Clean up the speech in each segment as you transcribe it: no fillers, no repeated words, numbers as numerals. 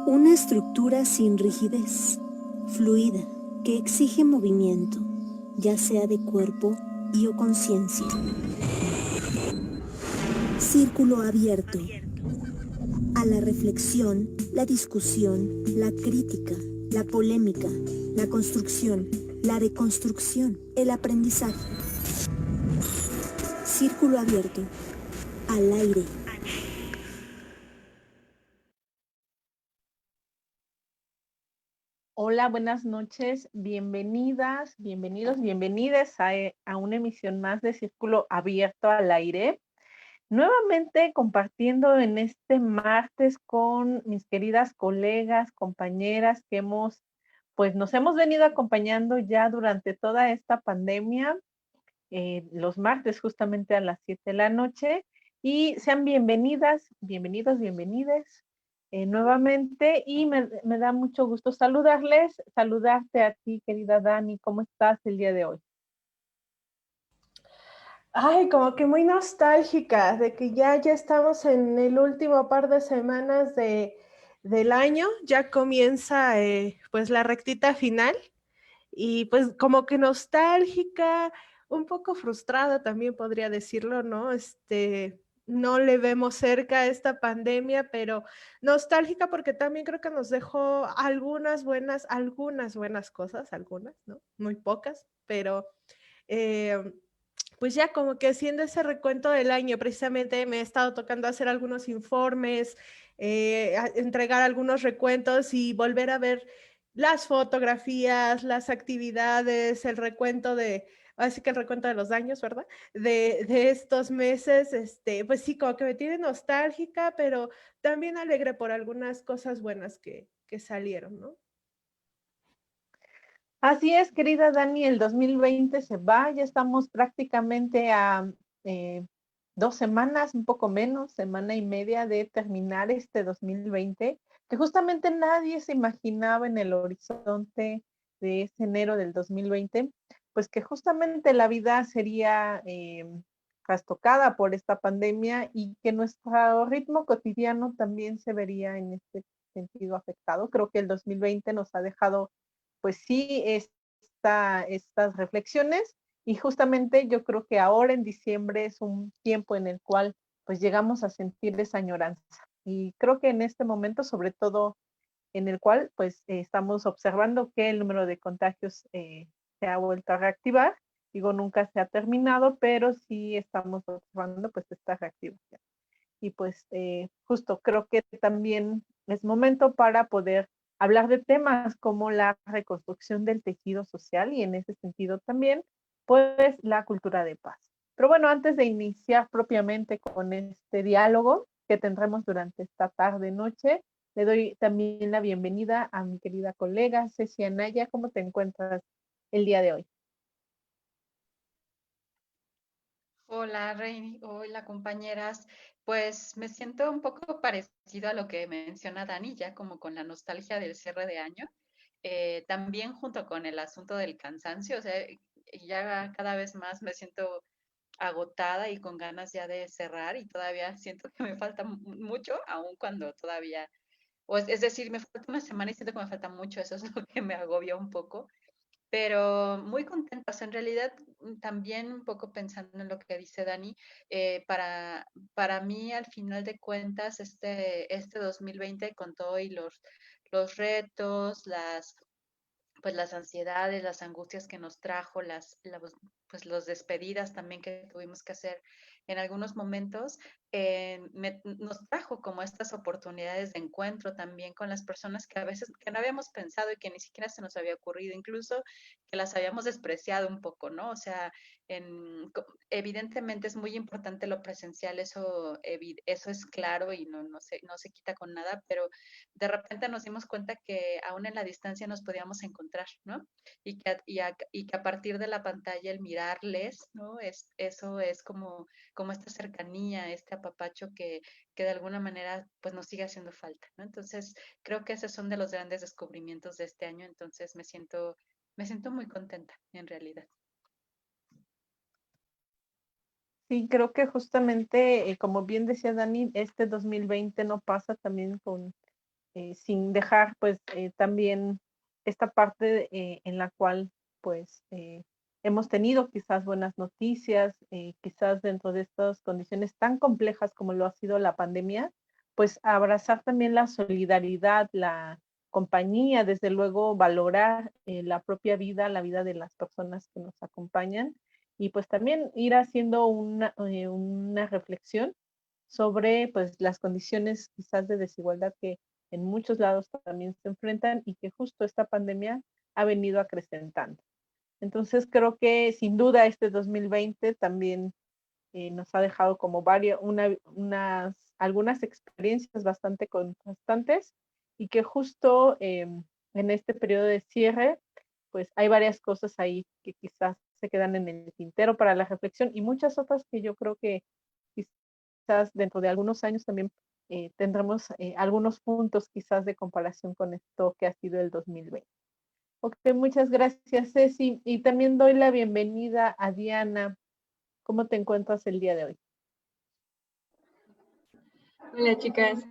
Una estructura sin rigidez, fluida, que exige movimiento, ya sea de cuerpo y o conciencia. Círculo abierto. A la reflexión, la discusión, la crítica, la polémica, la construcción, la deconstrucción, el aprendizaje. Círculo abierto. Al aire. Hola, buenas noches, bienvenidas, bienvenidos, bienvenides a una emisión más de Círculo Abierto al Aire. Nuevamente compartiendo en este martes con mis queridas colegas, compañeras que nos hemos venido acompañando ya durante toda esta pandemia, los martes justamente a las 7 de la noche. Y sean bienvenidas, bienvenidos, bienvenides nuevamente. Y me da mucho gusto saludarles, saludarte a ti, querida Dani. ¿Cómo estás el día de hoy? Ay, como que muy nostálgica de que ya estamos en el último par de semanas del año, ya comienza pues la rectita final y pues como que nostálgica, un poco frustrada también podría decirlo, ¿no? No le vemos cerca a esta pandemia, pero nostálgica porque también creo que nos dejó algunas buenas cosas, algunas, ¿no? Muy pocas, pero eh, pues ya como que haciendo ese recuento del año, precisamente me he estado tocando hacer algunos informes, entregar algunos recuentos y volver a ver las fotografías, las actividades, el recuento así que el recuento de los daños, ¿verdad? De estos meses, pues sí, como que me tiene nostálgica, pero también alegre por algunas cosas buenas que salieron, ¿no? Así es, querida Dani, el 2020 se va, ya estamos prácticamente a eh, 2 semanas, un poco menos, semana y media de terminar este 2020, que justamente nadie se imaginaba en el horizonte de ese enero del 2020, pues que justamente la vida sería trastocada por esta pandemia y que nuestro ritmo cotidiano también se vería en este sentido afectado. Creo que el 2020 nos ha dejado pues sí, estas reflexiones y justamente yo creo que ahora en diciembre es un tiempo en el cual pues llegamos a sentir esa añoranza y creo que en este momento sobre todo en el cual pues estamos observando que el número de contagios se ha vuelto a reactivar. Digo, nunca se ha terminado, pero sí estamos observando pues esta reactivación. Y pues justo creo que también es momento para poder hablar de temas como la reconstrucción del tejido social y en ese sentido también, pues la cultura de paz. Pero bueno, antes de iniciar propiamente con este diálogo que tendremos durante esta tarde-noche, le doy también la bienvenida a mi querida colega Ceci Anaya. ¿Cómo te encuentras el día de hoy? Hola, Reini. Hola, compañeras. Pues me siento un poco parecido a lo que menciona Dani, ya como con la nostalgia del cierre de año. También junto con el asunto del cansancio, o sea, ya cada vez más me siento agotada y con ganas ya de cerrar y todavía siento que me falta mucho, aun cuando todavía, es decir, me falta una semana y siento que me falta mucho, eso es lo que me agobia un poco, pero muy contenta. O sea, en realidad también un poco pensando en lo que dice Dani, para mí al final de cuentas este 2020 con todo y los retos, pues las ansiedades, las angustias que nos trajo, pues los despedidas también que tuvimos que hacer en algunos momentos, nos trajo como estas oportunidades de encuentro también con las personas que a veces que no habíamos pensado y que ni siquiera se nos había ocurrido, incluso que las habíamos despreciado un poco, ¿no? O sea, evidentemente es muy importante lo presencial, eso es claro y no se quita con nada, pero de repente nos dimos cuenta que aún en la distancia nos podíamos encontrar, ¿no? Y que a partir de la pantalla el mirarles, ¿no? Eso es como esta cercanía, este apapacho que de alguna manera pues nos sigue haciendo falta, ¿no? Entonces creo que esos son de los grandes descubrimientos de este año, entonces me siento muy contenta en realidad. Sí, creo que justamente, como bien decía Dani, este 2020 no pasa también con sin dejar pues también esta parte en la cual pues hemos tenido quizás buenas noticias, quizás dentro de estas condiciones tan complejas como lo ha sido la pandemia, pues abrazar también la solidaridad, la compañía, desde luego valorar la propia vida, la vida de las personas que nos acompañan y pues también ir haciendo una reflexión sobre pues las condiciones quizás de desigualdad que en muchos lados también se enfrentan y que justo esta pandemia ha venido acrecentando. Entonces creo que sin duda este 2020 también nos ha dejado como algunas experiencias bastante contrastantes y que justo en este periodo de cierre, pues hay varias cosas ahí que quizás se quedan en el tintero para la reflexión y muchas otras que yo creo que quizás dentro de algunos años también tendremos algunos puntos quizás de comparación con esto que ha sido el 2020. Ok, muchas gracias, Ceci. Y también doy la bienvenida a Diana. ¿Cómo te encuentras el día de hoy? Hola chicas,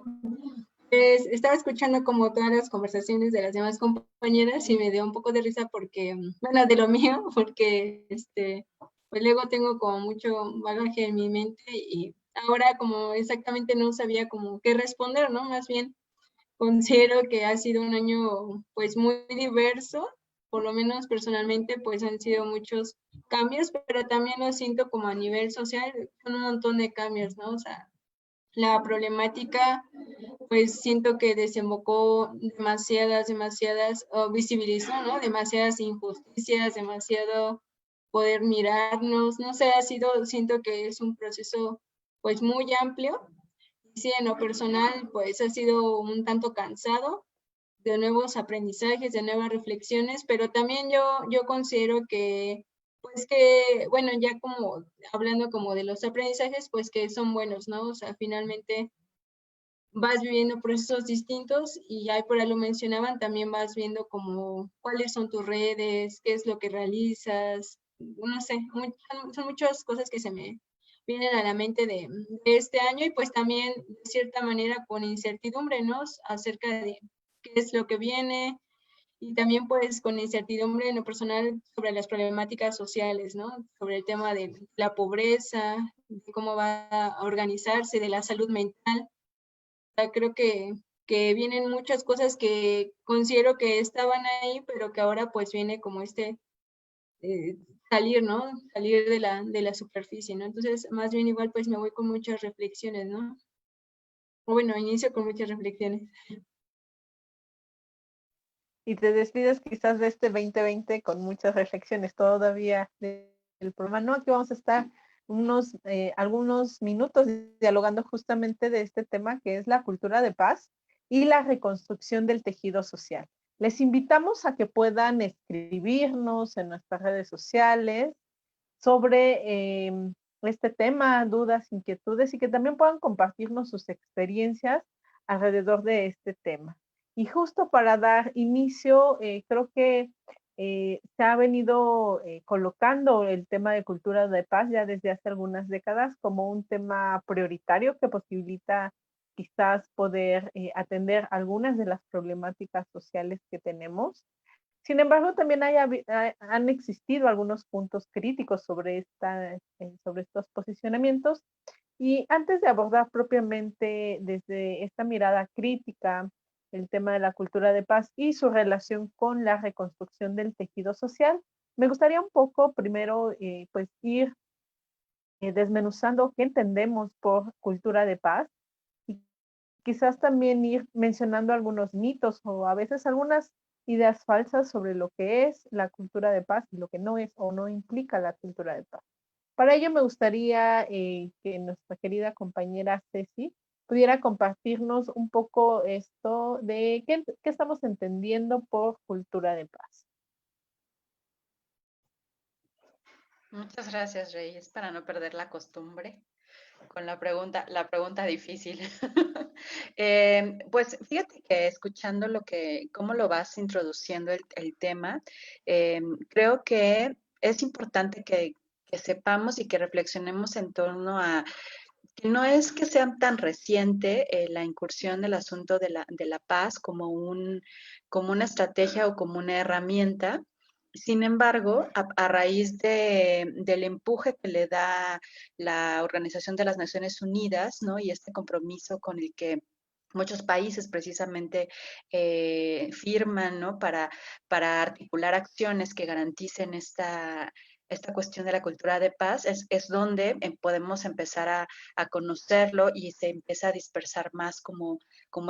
pues estaba escuchando como todas las conversaciones de las demás compañeras y me dio un poco de risa porque, bueno, de lo mío, porque pues luego tengo como mucho bagaje en mi mente y ahora como exactamente no sabía como qué responder, ¿no? Más bien considero que ha sido un año pues muy diverso, por lo menos personalmente pues han sido muchos cambios, pero también lo siento como a nivel social, son un montón de cambios, ¿no? O sea, la problemática, pues siento que desembocó o visibilizó, ¿no? Demasiadas injusticias, demasiado poder mirarnos, no sé, siento que es un proceso pues muy amplio. Sí, en lo personal, pues ha sido un tanto cansado de nuevos aprendizajes, de nuevas reflexiones, pero también yo considero que, pues que, bueno, ya como hablando como de los aprendizajes, pues que son buenos, ¿no? O sea, finalmente vas viviendo procesos distintos y ya por ahí lo mencionaban, también vas viendo como cuáles son tus redes, qué es lo que realizas, no sé, son muchas cosas que se me vienen a la mente de este año y pues también de cierta manera con incertidumbre, ¿no? Acerca de qué es lo que viene y también pues con incertidumbre en lo personal sobre las problemáticas sociales, ¿no? Sobre el tema de la pobreza, de cómo va a organizarse, de la salud mental. Creo que vienen muchas cosas que considero que estaban ahí, pero que ahora pues viene como eh, salir, ¿no? Salir de la superficie, ¿no? Entonces, más bien igual pues me voy con muchas reflexiones, ¿no? O bueno, inicio con muchas reflexiones. Y te despides quizás de este 2020 con muchas reflexiones todavía del programa. No, aquí vamos a estar algunos minutos dialogando justamente de este tema que es la cultura de paz y la reconstrucción del tejido social. Les invitamos a que puedan escribirnos en nuestras redes sociales sobre este tema, dudas, inquietudes y que también puedan compartirnos sus experiencias alrededor de este tema. Y justo para dar inicio, creo que se ha venido colocando el tema de cultura de paz ya desde hace algunas décadas como un tema prioritario que posibilita quizás poder atender algunas de las problemáticas sociales que tenemos. Sin embargo, también han existido algunos puntos críticos sobre estos posicionamientos. Y antes de abordar propiamente desde esta mirada crítica el tema de la cultura de paz y su relación con la reconstrucción del tejido social, me gustaría un poco primero pues ir desmenuzando qué entendemos por cultura de paz y quizás también ir mencionando algunos mitos o a veces algunas ideas falsas sobre lo que es la cultura de paz y lo que no es o no implica la cultura de paz. Para ello me gustaría que nuestra querida compañera Ceci pudiera compartirnos un poco esto de qué estamos entendiendo por cultura de paz. Muchas gracias, Reyes, para no perder la costumbre con la pregunta difícil. Pues fíjate que escuchando cómo lo vas introduciendo el tema, creo que es importante que sepamos y que reflexionemos en torno a que no es que sea tan reciente la incursión del asunto de la paz como como una estrategia o como una herramienta. Sin embargo, a raíz del empuje que le da la Organización de las Naciones Unidas, ¿no? Y este compromiso con el que muchos países precisamente firman, ¿no? Para articular acciones que garanticen esta cuestión de la cultura de paz, es donde podemos empezar a conocerlo y se empieza a dispersar más como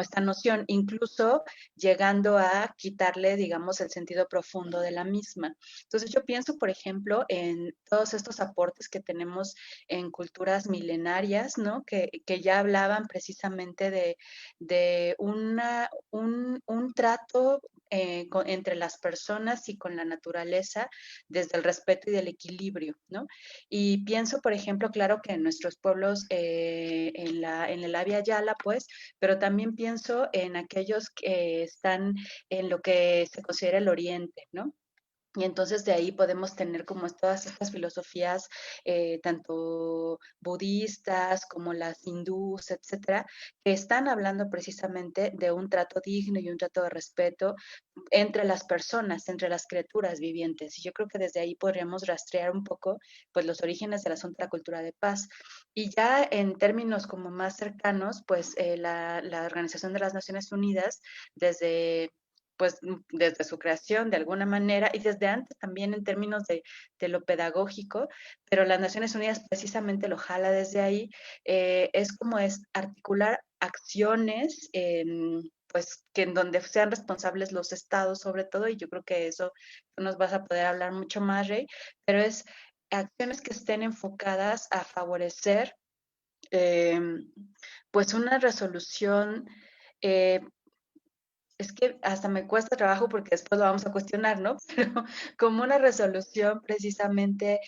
esta noción, incluso llegando a quitarle, digamos, el sentido profundo de la misma. Entonces yo pienso, por ejemplo, en todos estos aportes que tenemos en culturas milenarias, ¿no? Que ya hablaban precisamente de un trato entre las personas y con la naturaleza desde el respeto y del equilibrio, ¿no? Y pienso, por ejemplo, claro que en nuestros pueblos, en el Avia Yala, pues, pero también pienso en aquellos que están en lo que se considera el Oriente, ¿no? Y entonces de ahí podemos tener como todas estas filosofías, tanto budistas como las hindús, etcétera, que están hablando precisamente de un trato digno y un trato de respeto entre las personas, entre las criaturas vivientes. Y yo creo que desde ahí podríamos rastrear un poco pues los orígenes del asunto de la cultura de paz. Y ya en términos como más cercanos, pues la Organización de las Naciones Unidas, desde pues desde su creación de alguna manera y desde antes también en términos de lo pedagógico, pero las Naciones Unidas precisamente lo jala desde ahí, es como es articular acciones pues que en donde sean responsables los estados sobre todo, y yo creo que eso tú nos vas a poder hablar mucho más, Rey, pero es acciones que estén enfocadas a favorecer eh, pues una resolución, eh, es que hasta me cuesta trabajo porque después lo vamos a cuestionar, ¿no? Pero como una resolución precisamente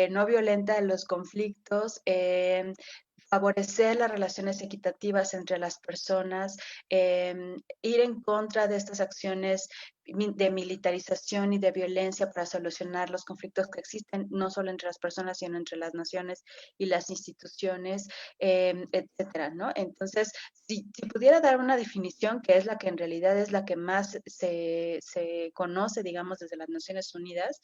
no violenta de los conflictos, favorecer las relaciones equitativas entre las personas, ir en contra de estas acciones de militarización y de violencia para solucionar los conflictos que existen, no solo entre las personas, sino entre las naciones y las instituciones, etcétera, ¿no? Entonces, si pudiera dar una definición, que es la que en realidad es la que más se conoce, digamos, desde las Naciones Unidas,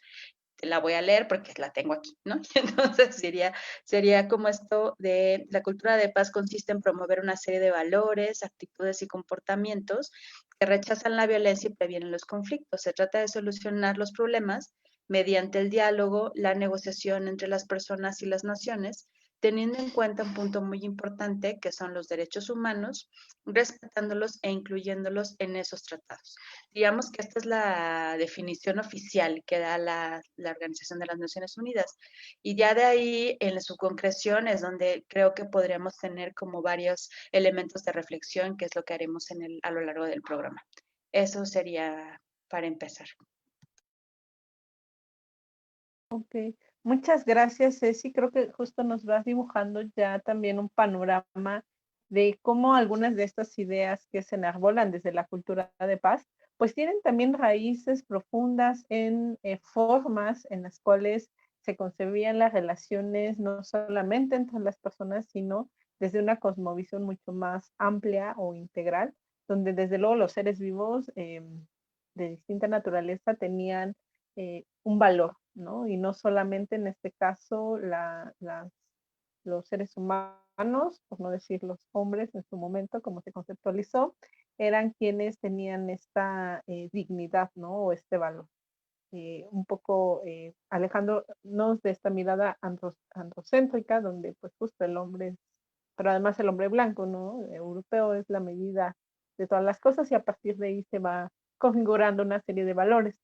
te la voy a leer porque la tengo aquí, ¿no? Entonces sería como esto de la cultura de paz consiste en promover una serie de valores, actitudes y comportamientos que rechazan la violencia y previenen los conflictos. Se trata de solucionar los problemas mediante el diálogo, la negociación entre las personas y las naciones, teniendo en cuenta un punto muy importante que son los derechos humanos, respetándolos e incluyéndolos en esos tratados. Digamos que esta es la definición oficial que da la Organización de las Naciones Unidas. Y ya de ahí, en su concreción, es donde creo que podríamos tener como varios elementos de reflexión, que es lo que haremos a lo largo del programa. Eso sería para empezar. Ok, muchas gracias, Ceci. Creo que justo nos vas dibujando ya también un panorama de cómo algunas de estas ideas que se enarbolan desde la cultura de paz, pues tienen también raíces profundas en formas en las cuales se concebían las relaciones no solamente entre las personas, sino desde una cosmovisión mucho más amplia o integral, donde desde luego los seres vivos de distinta naturaleza tenían un valor, ¿no? Y no solamente en este caso los seres humanos, por no decir los hombres en su momento, como se conceptualizó, eran quienes tenían esta dignidad, ¿no? O este valor. Un poco alejándonos de esta mirada androcéntrica, donde pues justo el hombre, pero además el hombre blanco, ¿no? Europeo es la medida de todas las cosas y a partir de ahí se va configurando una serie de valores.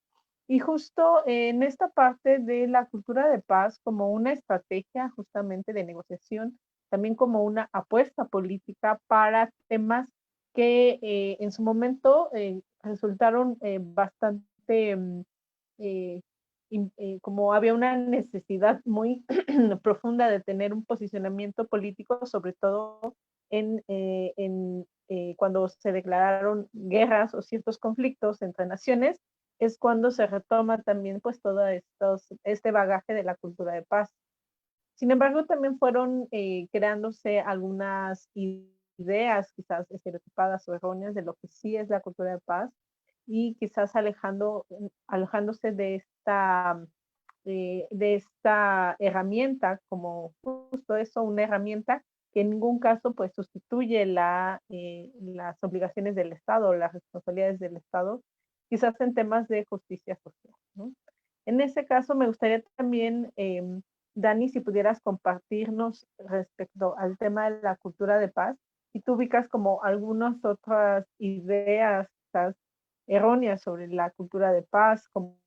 Y justo en esta parte de la cultura de paz como una estrategia justamente de negociación, también como una apuesta política para temas que en su momento resultaron bastante como había una necesidad muy profunda de tener un posicionamiento político, sobre todo cuando se declararon guerras o ciertos conflictos entre naciones, es cuando se retoma también pues todo este bagaje de la cultura de paz. Sin embargo, también fueron creándose algunas ideas quizás estereotipadas o erróneas de lo que sí es la cultura de paz y quizás alejándose de esta herramienta como justo eso, una herramienta que en ningún caso pues sustituye las obligaciones del Estado o las responsabilidades del Estado, quizás en temas de justicia social, ¿no? En ese caso me gustaría también, Dani, si pudieras compartirnos respecto al tema de la cultura de paz, y tú ubicas como algunas otras ideas quizás erróneas sobre la cultura de paz, como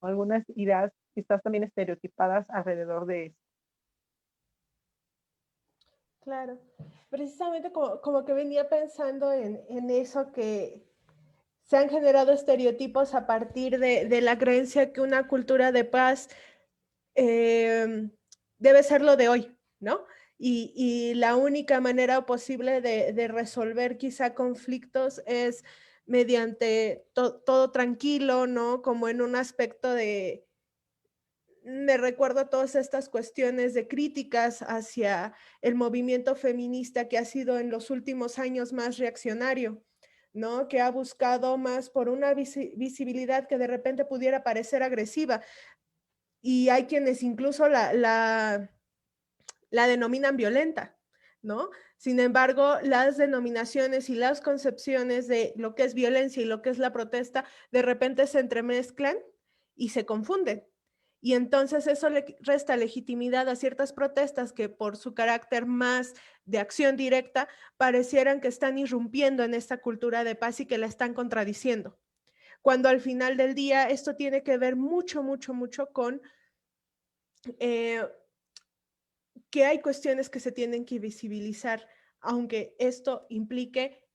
algunas ideas quizás también estereotipadas alrededor de eso. Claro, precisamente como que venía pensando en eso, que se han generado estereotipos a partir de la creencia que una cultura de paz debe ser lo de hoy, ¿no? Y la única manera posible de resolver quizá conflictos es mediante todo tranquilo, ¿no? Como en un aspecto de, me recuerdo todas estas cuestiones de críticas hacia el movimiento feminista que ha sido en los últimos años más reaccionario, ¿no? Que ha buscado más por una visibilidad que de repente pudiera parecer agresiva. Y hay quienes incluso la denominan violenta, ¿no? Sin embargo, las denominaciones y las concepciones de lo que es violencia y lo que es la protesta de repente se entremezclan y se confunden. Y entonces eso le resta legitimidad a ciertas protestas que por su carácter más de acción directa parecieran que están irrumpiendo en esta cultura de paz y que la están contradiciendo. Cuando al final del día esto tiene que ver mucho, mucho, mucho con eh, que hay cuestiones que se tienen que visibilizar, aunque esto implique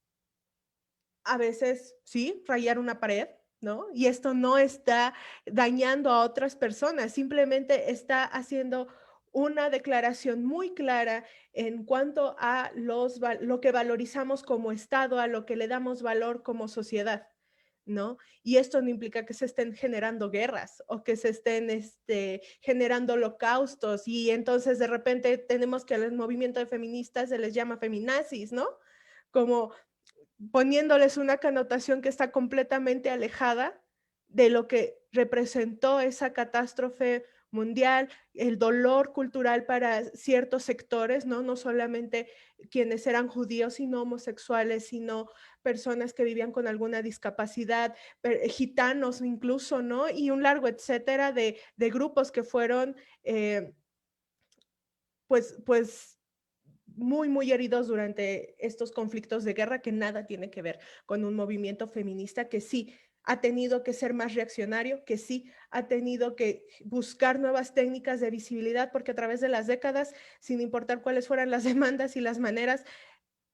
a veces, sí, rayar una pared, ¿no? Y esto no está dañando a otras personas, simplemente está haciendo una declaración muy clara en cuanto a lo que valorizamos como Estado, a lo que le damos valor como sociedad, ¿no? Y esto no implica que se estén generando guerras o que se estén generando holocaustos y entonces de repente tenemos que al movimiento de feministas se les llama feminazis, ¿no? Como poniéndoles una connotación que está completamente alejada de lo que representó esa catástrofe mundial, el dolor cultural para ciertos sectores, ¿no? No solamente quienes eran judíos, sino homosexuales, sino personas que vivían con alguna discapacidad, gitanos incluso, ¿no? Y un largo etcétera de grupos que fueron, pues muy, muy heridos durante estos conflictos de guerra que nada tiene que ver con un movimiento feminista que sí ha tenido que ser más reaccionario, que sí ha tenido que buscar nuevas técnicas de visibilidad, porque a través de las décadas, sin importar cuáles fueran las demandas y las maneras,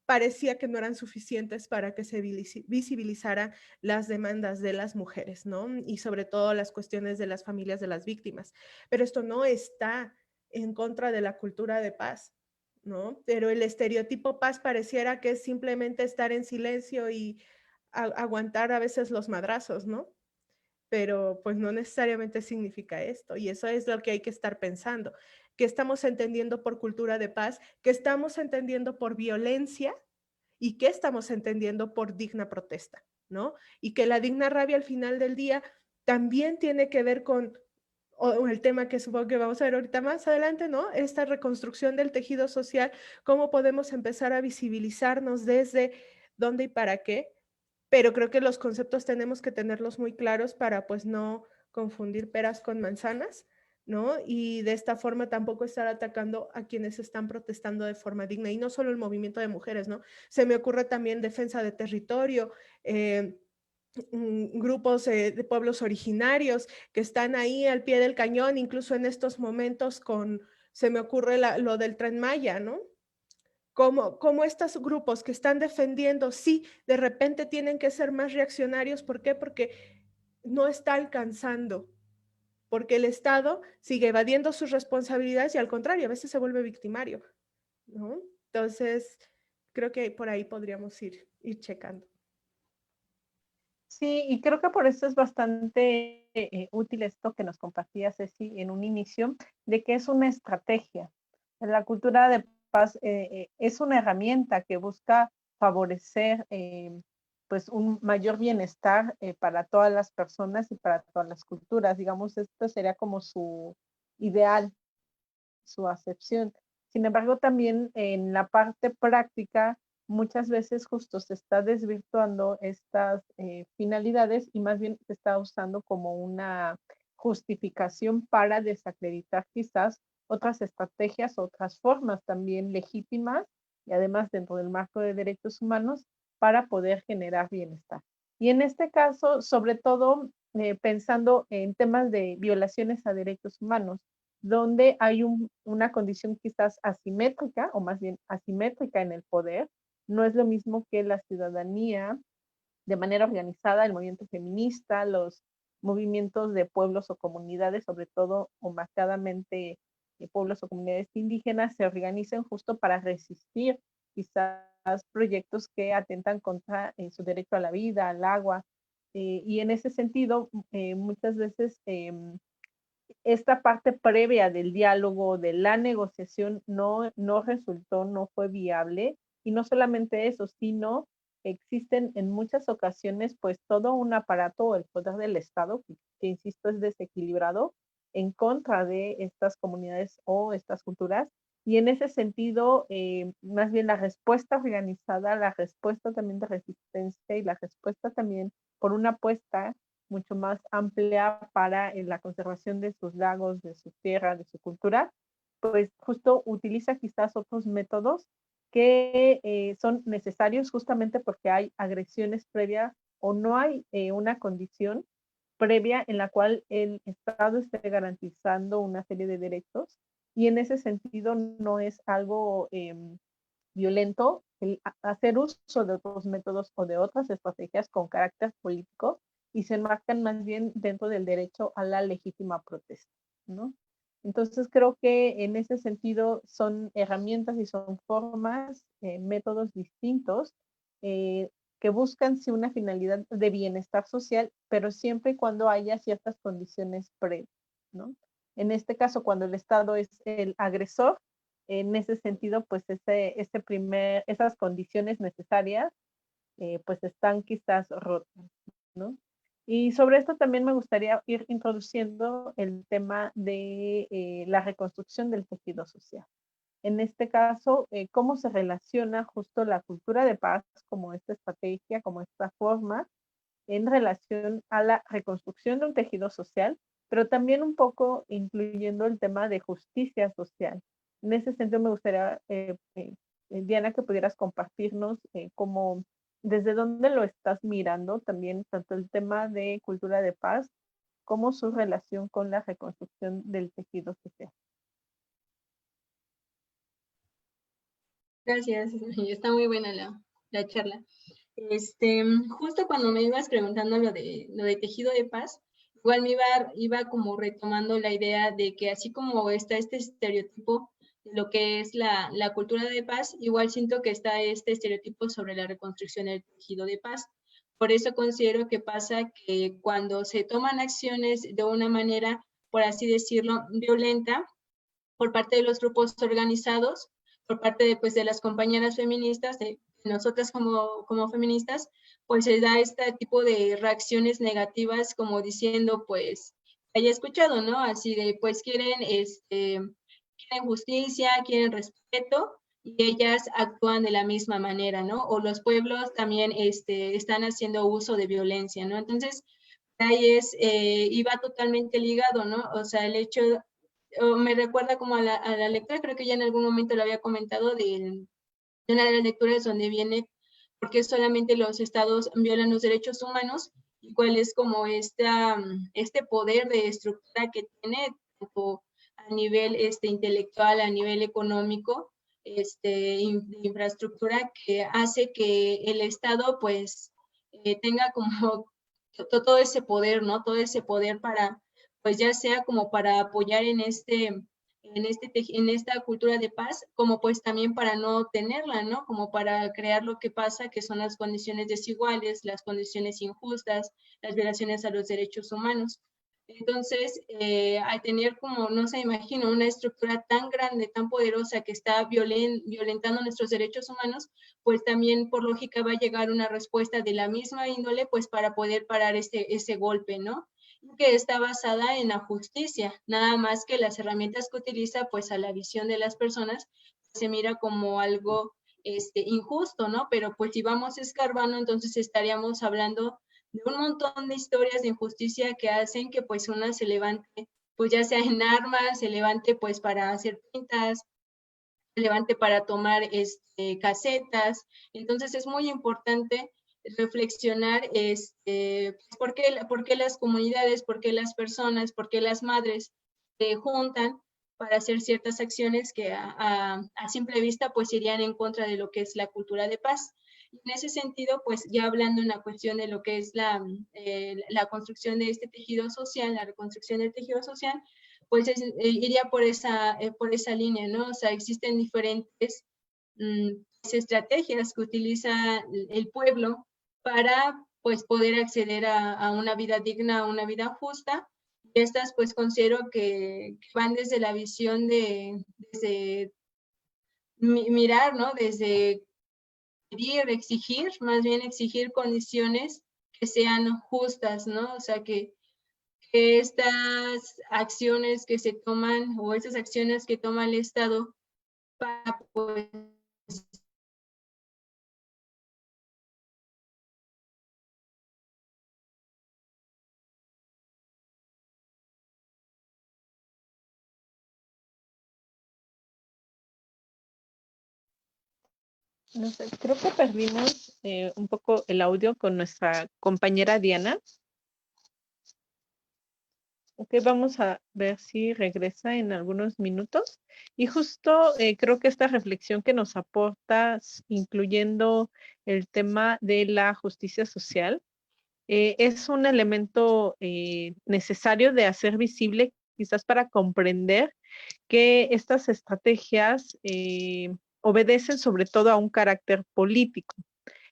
parecía que no eran suficientes para que se visibilizaran las demandas de las mujeres, ¿no? Y sobre todo las cuestiones de las familias de las víctimas. Pero esto no está en contra de la cultura de paz, ¿no? Pero el estereotipo paz pareciera que es simplemente estar en silencio y aguantar a veces los madrazos, ¿no? Pero pues no necesariamente significa esto, y eso es lo que hay que estar pensando. ¿Qué estamos entendiendo por cultura de paz? ¿Qué estamos entendiendo por violencia? ¿Y qué estamos entendiendo por digna protesta? ¿No? Y que la digna rabia al final del día también tiene que ver con el tema que supongo que vamos a ver ahorita más adelante, ¿no? Esta reconstrucción del tejido social, cómo podemos empezar a visibilizarnos desde dónde y para qué, pero creo que los conceptos tenemos que tenerlos muy claros para pues no confundir peras con manzanas, ¿no? Y de esta forma tampoco estar atacando a quienes están protestando de forma digna, y no solo el movimiento de mujeres, ¿no? Se me ocurre también defensa de territorio, grupos de pueblos originarios que están ahí al pie del cañón, incluso en estos momentos se me ocurre lo del Tren Maya, ¿no? Como estos grupos que están defendiendo, sí, de repente tienen que ser más reaccionarios. ¿Por qué? Porque no está alcanzando, porque el Estado sigue evadiendo sus responsabilidades y al contrario, a veces se vuelve victimario, ¿no? Entonces, creo que por ahí podríamos ir checando. Sí, y creo que por eso es bastante útil esto que nos compartía Ceci en un inicio, de que es una estrategia. La cultura de paz es una herramienta que busca favorecer pues un mayor bienestar para todas las personas y para todas las culturas. Digamos, esto sería como su ideal, su acepción. Sin embargo, también en la parte práctica, muchas veces justo se está desvirtuando estas finalidades y más bien se está usando como una justificación para desacreditar quizás otras estrategias, otras formas también legítimas y además dentro del marco de derechos humanos para poder generar bienestar. Y en este caso, sobre todo pensando en temas de violaciones a derechos humanos, donde hay una condición quizás asimétrica, o más bien asimétrica en el poder. No es lo mismo que la ciudadanía de manera organizada, el movimiento feminista, los movimientos de pueblos o comunidades, sobre todo o marcadamente pueblos o comunidades indígenas, se organizan justo para resistir quizás proyectos que atentan contra su derecho a la vida, al agua. Y en ese sentido, muchas veces esta parte previa del diálogo, de la negociación, no resultó, no fue viable. Y no solamente eso, sino existen en muchas ocasiones pues todo un aparato, el poder del Estado, que insisto es desequilibrado en contra de estas comunidades o estas culturas. Y en ese sentido, más bien la respuesta organizada, la respuesta también de resistencia y la respuesta también por una apuesta mucho más amplia para la conservación de sus lagos, de su tierra, de su cultura, pues justo utiliza quizás otros métodos que son necesarios justamente porque hay agresiones previas o no hay una condición previa en la cual el Estado esté garantizando una serie de derechos y en ese sentido no es algo violento el hacer uso de otros métodos o de otras estrategias con carácter político y se enmarcan más bien dentro del derecho a la legítima protesta, ¿no? Entonces creo que en ese sentido son herramientas y son formas, métodos distintos que buscan sí una finalidad de bienestar social, pero siempre y cuando haya ciertas condiciones previas, ¿no? En este caso, cuando el Estado es el agresor, en ese sentido, pues esas condiciones necesarias, pues están quizás rotas, ¿no? Y sobre esto también me gustaría ir introduciendo el tema de la reconstrucción del tejido social. En este caso, cómo se relaciona justo la cultura de paz como esta estrategia, como esta forma, en relación a la reconstrucción de un tejido social, pero también un poco incluyendo el tema de justicia social. En ese sentido me gustaría, Diana, que pudieras compartirnos cómo, desde dónde lo estás mirando, también tanto el tema de cultura de paz como su relación con la reconstrucción del tejido social. Gracias, está muy buena la charla. Justo cuando me ibas preguntando lo de tejido de paz, igual iba como retomando la idea de que así como está este estereotipo de lo que es la cultura de paz, igual siento que está este estereotipo sobre la reconstrucción del tejido de paz. Por eso considero que pasa que cuando se toman acciones de una manera, por así decirlo, violenta, por parte de los grupos organizados, por parte de, pues, de las compañeras feministas, de nosotras como feministas, pues se da este tipo de reacciones negativas como diciendo, pues, haya escuchado, ¿no? Así de, pues quieren justicia, quieren respeto, y ellas actúan de la misma manera, ¿no? O los pueblos también están haciendo uso de violencia, ¿no? Entonces, ahí iba totalmente ligado, ¿no? O sea, el hecho me recuerda como a la lectura, creo que ya en algún momento lo había comentado, de una de las lecturas donde viene porque solamente los estados violan los derechos humanos y cuál es como este poder de estructura que tiene tanto a nivel intelectual, a nivel económico, de infraestructura que hace que el Estado pues tenga como todo ese poder, ¿no? Todo ese poder para, pues ya sea como para apoyar en en esta cultura de paz, como pues también para no tenerla, ¿no? Como para crear lo que pasa, que son las condiciones desiguales, las condiciones injustas, las violaciones a los derechos humanos. Entonces, al tener como, no se imagino, una estructura tan grande, tan poderosa que está violentando nuestros derechos humanos, pues también por lógica va a llegar una respuesta de la misma índole, pues para poder parar ese golpe, ¿no? Que está basada en la justicia, nada más que las herramientas que utiliza, pues a la visión de las personas, se mira como algo injusto, ¿no? Pero pues si vamos escarbando, entonces estaríamos hablando de un montón de historias de injusticia que hacen que pues una se levante, pues ya sea en armas, se levante pues para hacer pintas, se levante para tomar casetas. Entonces es muy importante reflexionar por qué las comunidades, por qué las personas, por qué las madres se juntan para hacer ciertas acciones que a simple vista pues irían en contra de lo que es la cultura de paz. En ese sentido, pues ya hablando en la cuestión de lo que es la construcción de este tejido social, la reconstrucción del tejido social, pues iría por esa línea, ¿no? O sea, existen diferentes estrategias que utiliza el pueblo para pues poder acceder a una vida digna, a una vida justa. Y estas pues considero que van desde la visión desde mirar, ¿no? Desde pedir, exigir, más bien exigir condiciones que sean justas, ¿no? O sea, que estas acciones que se toman o estas acciones que toma el Estado para pues No sé, creo que perdimos un poco el audio con nuestra compañera Diana. Ok, vamos a ver si regresa en algunos minutos. Y justo creo que esta reflexión que nos aportas, incluyendo el tema de la justicia social, es un elemento necesario de hacer visible, quizás para comprender que estas estrategias obedecen sobre todo a un carácter político.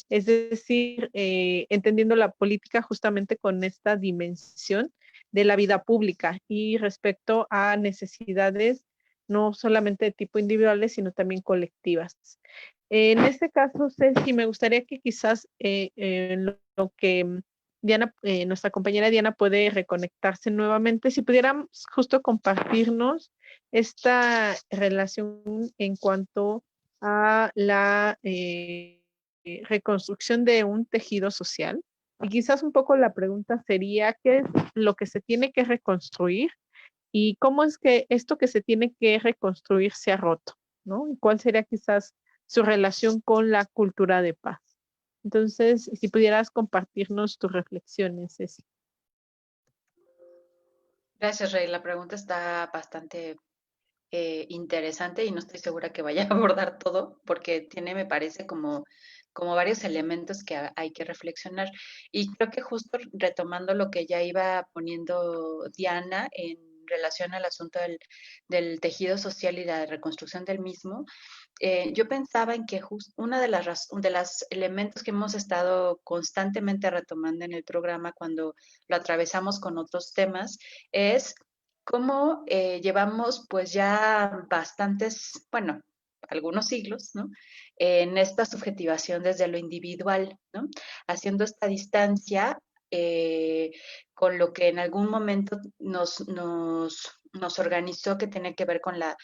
Es decir, entendiendo la política justamente con esta dimensión de la vida pública y respecto a necesidades no solamente de tipo individuales, sino también colectivas. En este caso, Ceci, me gustaría que quizás lo que Diana, nuestra compañera Diana puede reconectarse nuevamente, si pudiéramos justo compartirnos esta relación en cuanto a la reconstrucción de un tejido social. Y quizás un poco la pregunta sería, ¿qué es lo que se tiene que reconstruir? ¿Y cómo es que esto que se tiene que reconstruir se ha roto? ¿No? ¿Y cuál sería quizás su relación con la cultura de paz? Entonces, si pudieras compartirnos tus reflexiones, Ceci. Gracias, Rey. La pregunta está bastante interesante y no estoy segura que vaya a abordar todo porque tiene, me parece, como varios elementos que hay que reflexionar. Y creo que justo retomando lo que ya iba poniendo Diana en relación al asunto del tejido social y la reconstrucción del mismo, yo pensaba en que una de las elementos que hemos estado constantemente retomando en el programa cuando lo atravesamos con otros temas es cómo llevamos pues ya bastantes, bueno, algunos siglos, ¿no? En esta subjetivación desde lo individual, ¿no? Haciendo esta distancia eh, con lo que en algún momento nos organizó que tiene que ver con la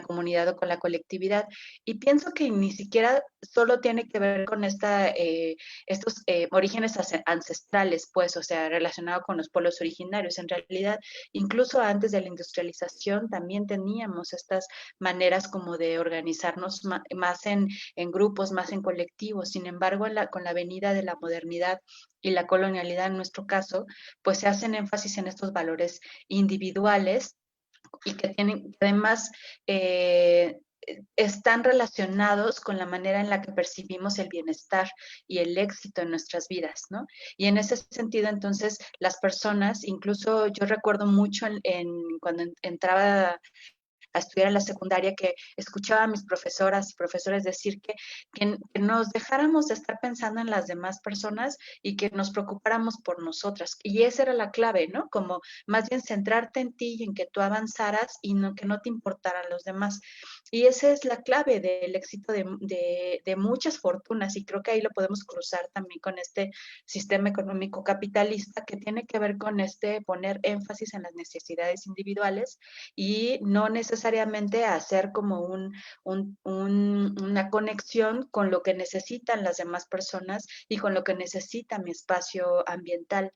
comunidad o con la colectividad. Y pienso que ni siquiera solo tiene que ver con estos orígenes ancestrales, pues, o sea, relacionado con los pueblos originarios. En realidad, incluso antes de la industrialización, también teníamos estas maneras como de organizarnos más en grupos, más en colectivos. Sin embargo, con la venida de la modernidad y la colonialidad en nuestro caso, pues se hacen énfasis en estos valores individuales y que tienen, además, están relacionados con la manera en la que percibimos el bienestar y el éxito en nuestras vidas, ¿no? Y en ese sentido, entonces, las personas, incluso yo recuerdo mucho cuando entraba a estudiar en la secundaria, que escuchaba a mis profesoras y profesores decir que nos dejáramos de estar pensando en las demás personas y que nos preocupáramos por nosotras. Y esa era la clave, ¿no? Como más bien centrarte en ti y en que tú avanzaras y que no te importaran los demás. Y esa es la clave del éxito de muchas fortunas, y creo que ahí lo podemos cruzar también con este sistema económico capitalista, que tiene que ver con poner énfasis en las necesidades individuales y no necesariamente hacer como una conexión con lo que necesitan las demás personas y con lo que necesita mi espacio ambiental.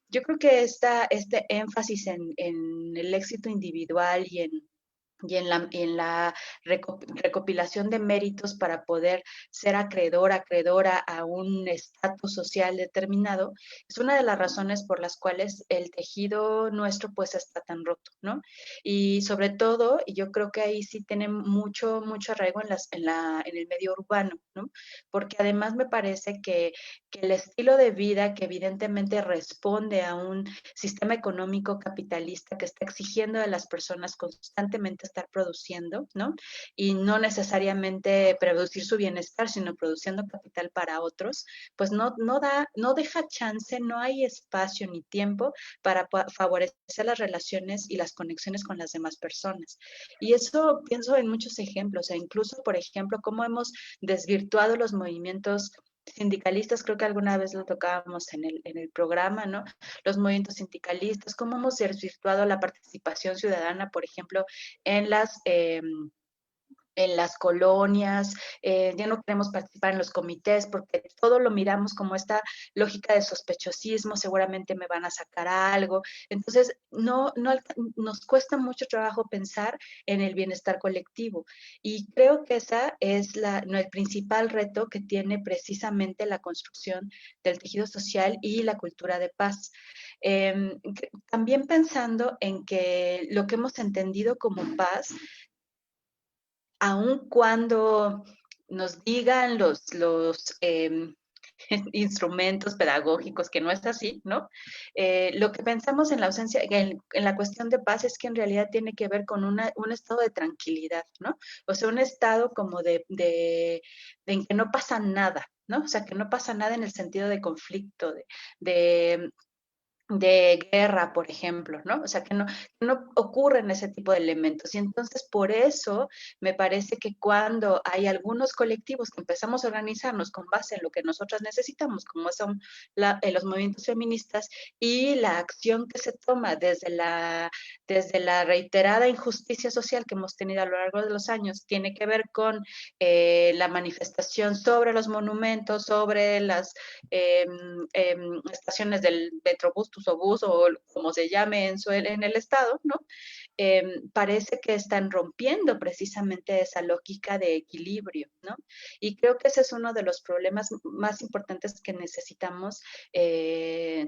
Yo creo que este énfasis en el éxito individual y en la recopilación de méritos para poder ser acreedora a un estatus social determinado, es una de las razones por las cuales el tejido nuestro pues está tan roto, ¿no? Y sobre todo, y yo creo que ahí sí tiene mucho arraigo en el medio urbano, ¿no? Porque además me parece que el estilo de vida que evidentemente responde a un sistema económico capitalista que está exigiendo de las personas constantemente estar produciendo, ¿no? Y no necesariamente producir su bienestar, sino produciendo capital para otros, pues no deja chance, no hay espacio ni tiempo para favorecer las relaciones y las conexiones con las demás personas. Y eso pienso en muchos ejemplos, e incluso, por ejemplo, cómo hemos desvirtuado los movimientos sindicalistas. Creo que alguna vez lo tocábamos en el programa, ¿no? Los movimientos sindicalistas, cómo hemos desvirtuado la participación ciudadana, por ejemplo, en las colonias, ya no queremos participar en los comités porque todo lo miramos como esta lógica de sospechosismo, seguramente me van a sacar algo. Entonces, nos cuesta mucho trabajo pensar en el bienestar colectivo, y creo que esa es el principal reto que tiene precisamente la construcción del tejido social y la cultura de paz. También pensando en que lo que hemos entendido como paz, aun cuando nos digan los instrumentos pedagógicos que no es así, ¿no? Lo que pensamos en la ausencia, en la cuestión de paz, es que en realidad tiene que ver con un estado de tranquilidad, ¿no? O sea, un estado como en que no pasa nada, ¿no? O sea, que no pasa nada en el sentido de conflicto, de guerra, por ejemplo, ¿no? O sea, que no ocurren ese tipo de elementos. Y entonces, por eso, me parece que cuando hay algunos colectivos que empezamos a organizarnos con base en lo que nosotras necesitamos, como son los movimientos feministas, y la acción que se toma desde la reiterada injusticia social que hemos tenido a lo largo de los años, tiene que ver con la manifestación sobre los monumentos, sobre las estaciones del Metrobús, Tusobús, o como se llame en el estado, ¿no? Parece que están rompiendo precisamente esa lógica de equilibrio, ¿no? Y creo que ese es uno de los problemas más importantes que necesitamos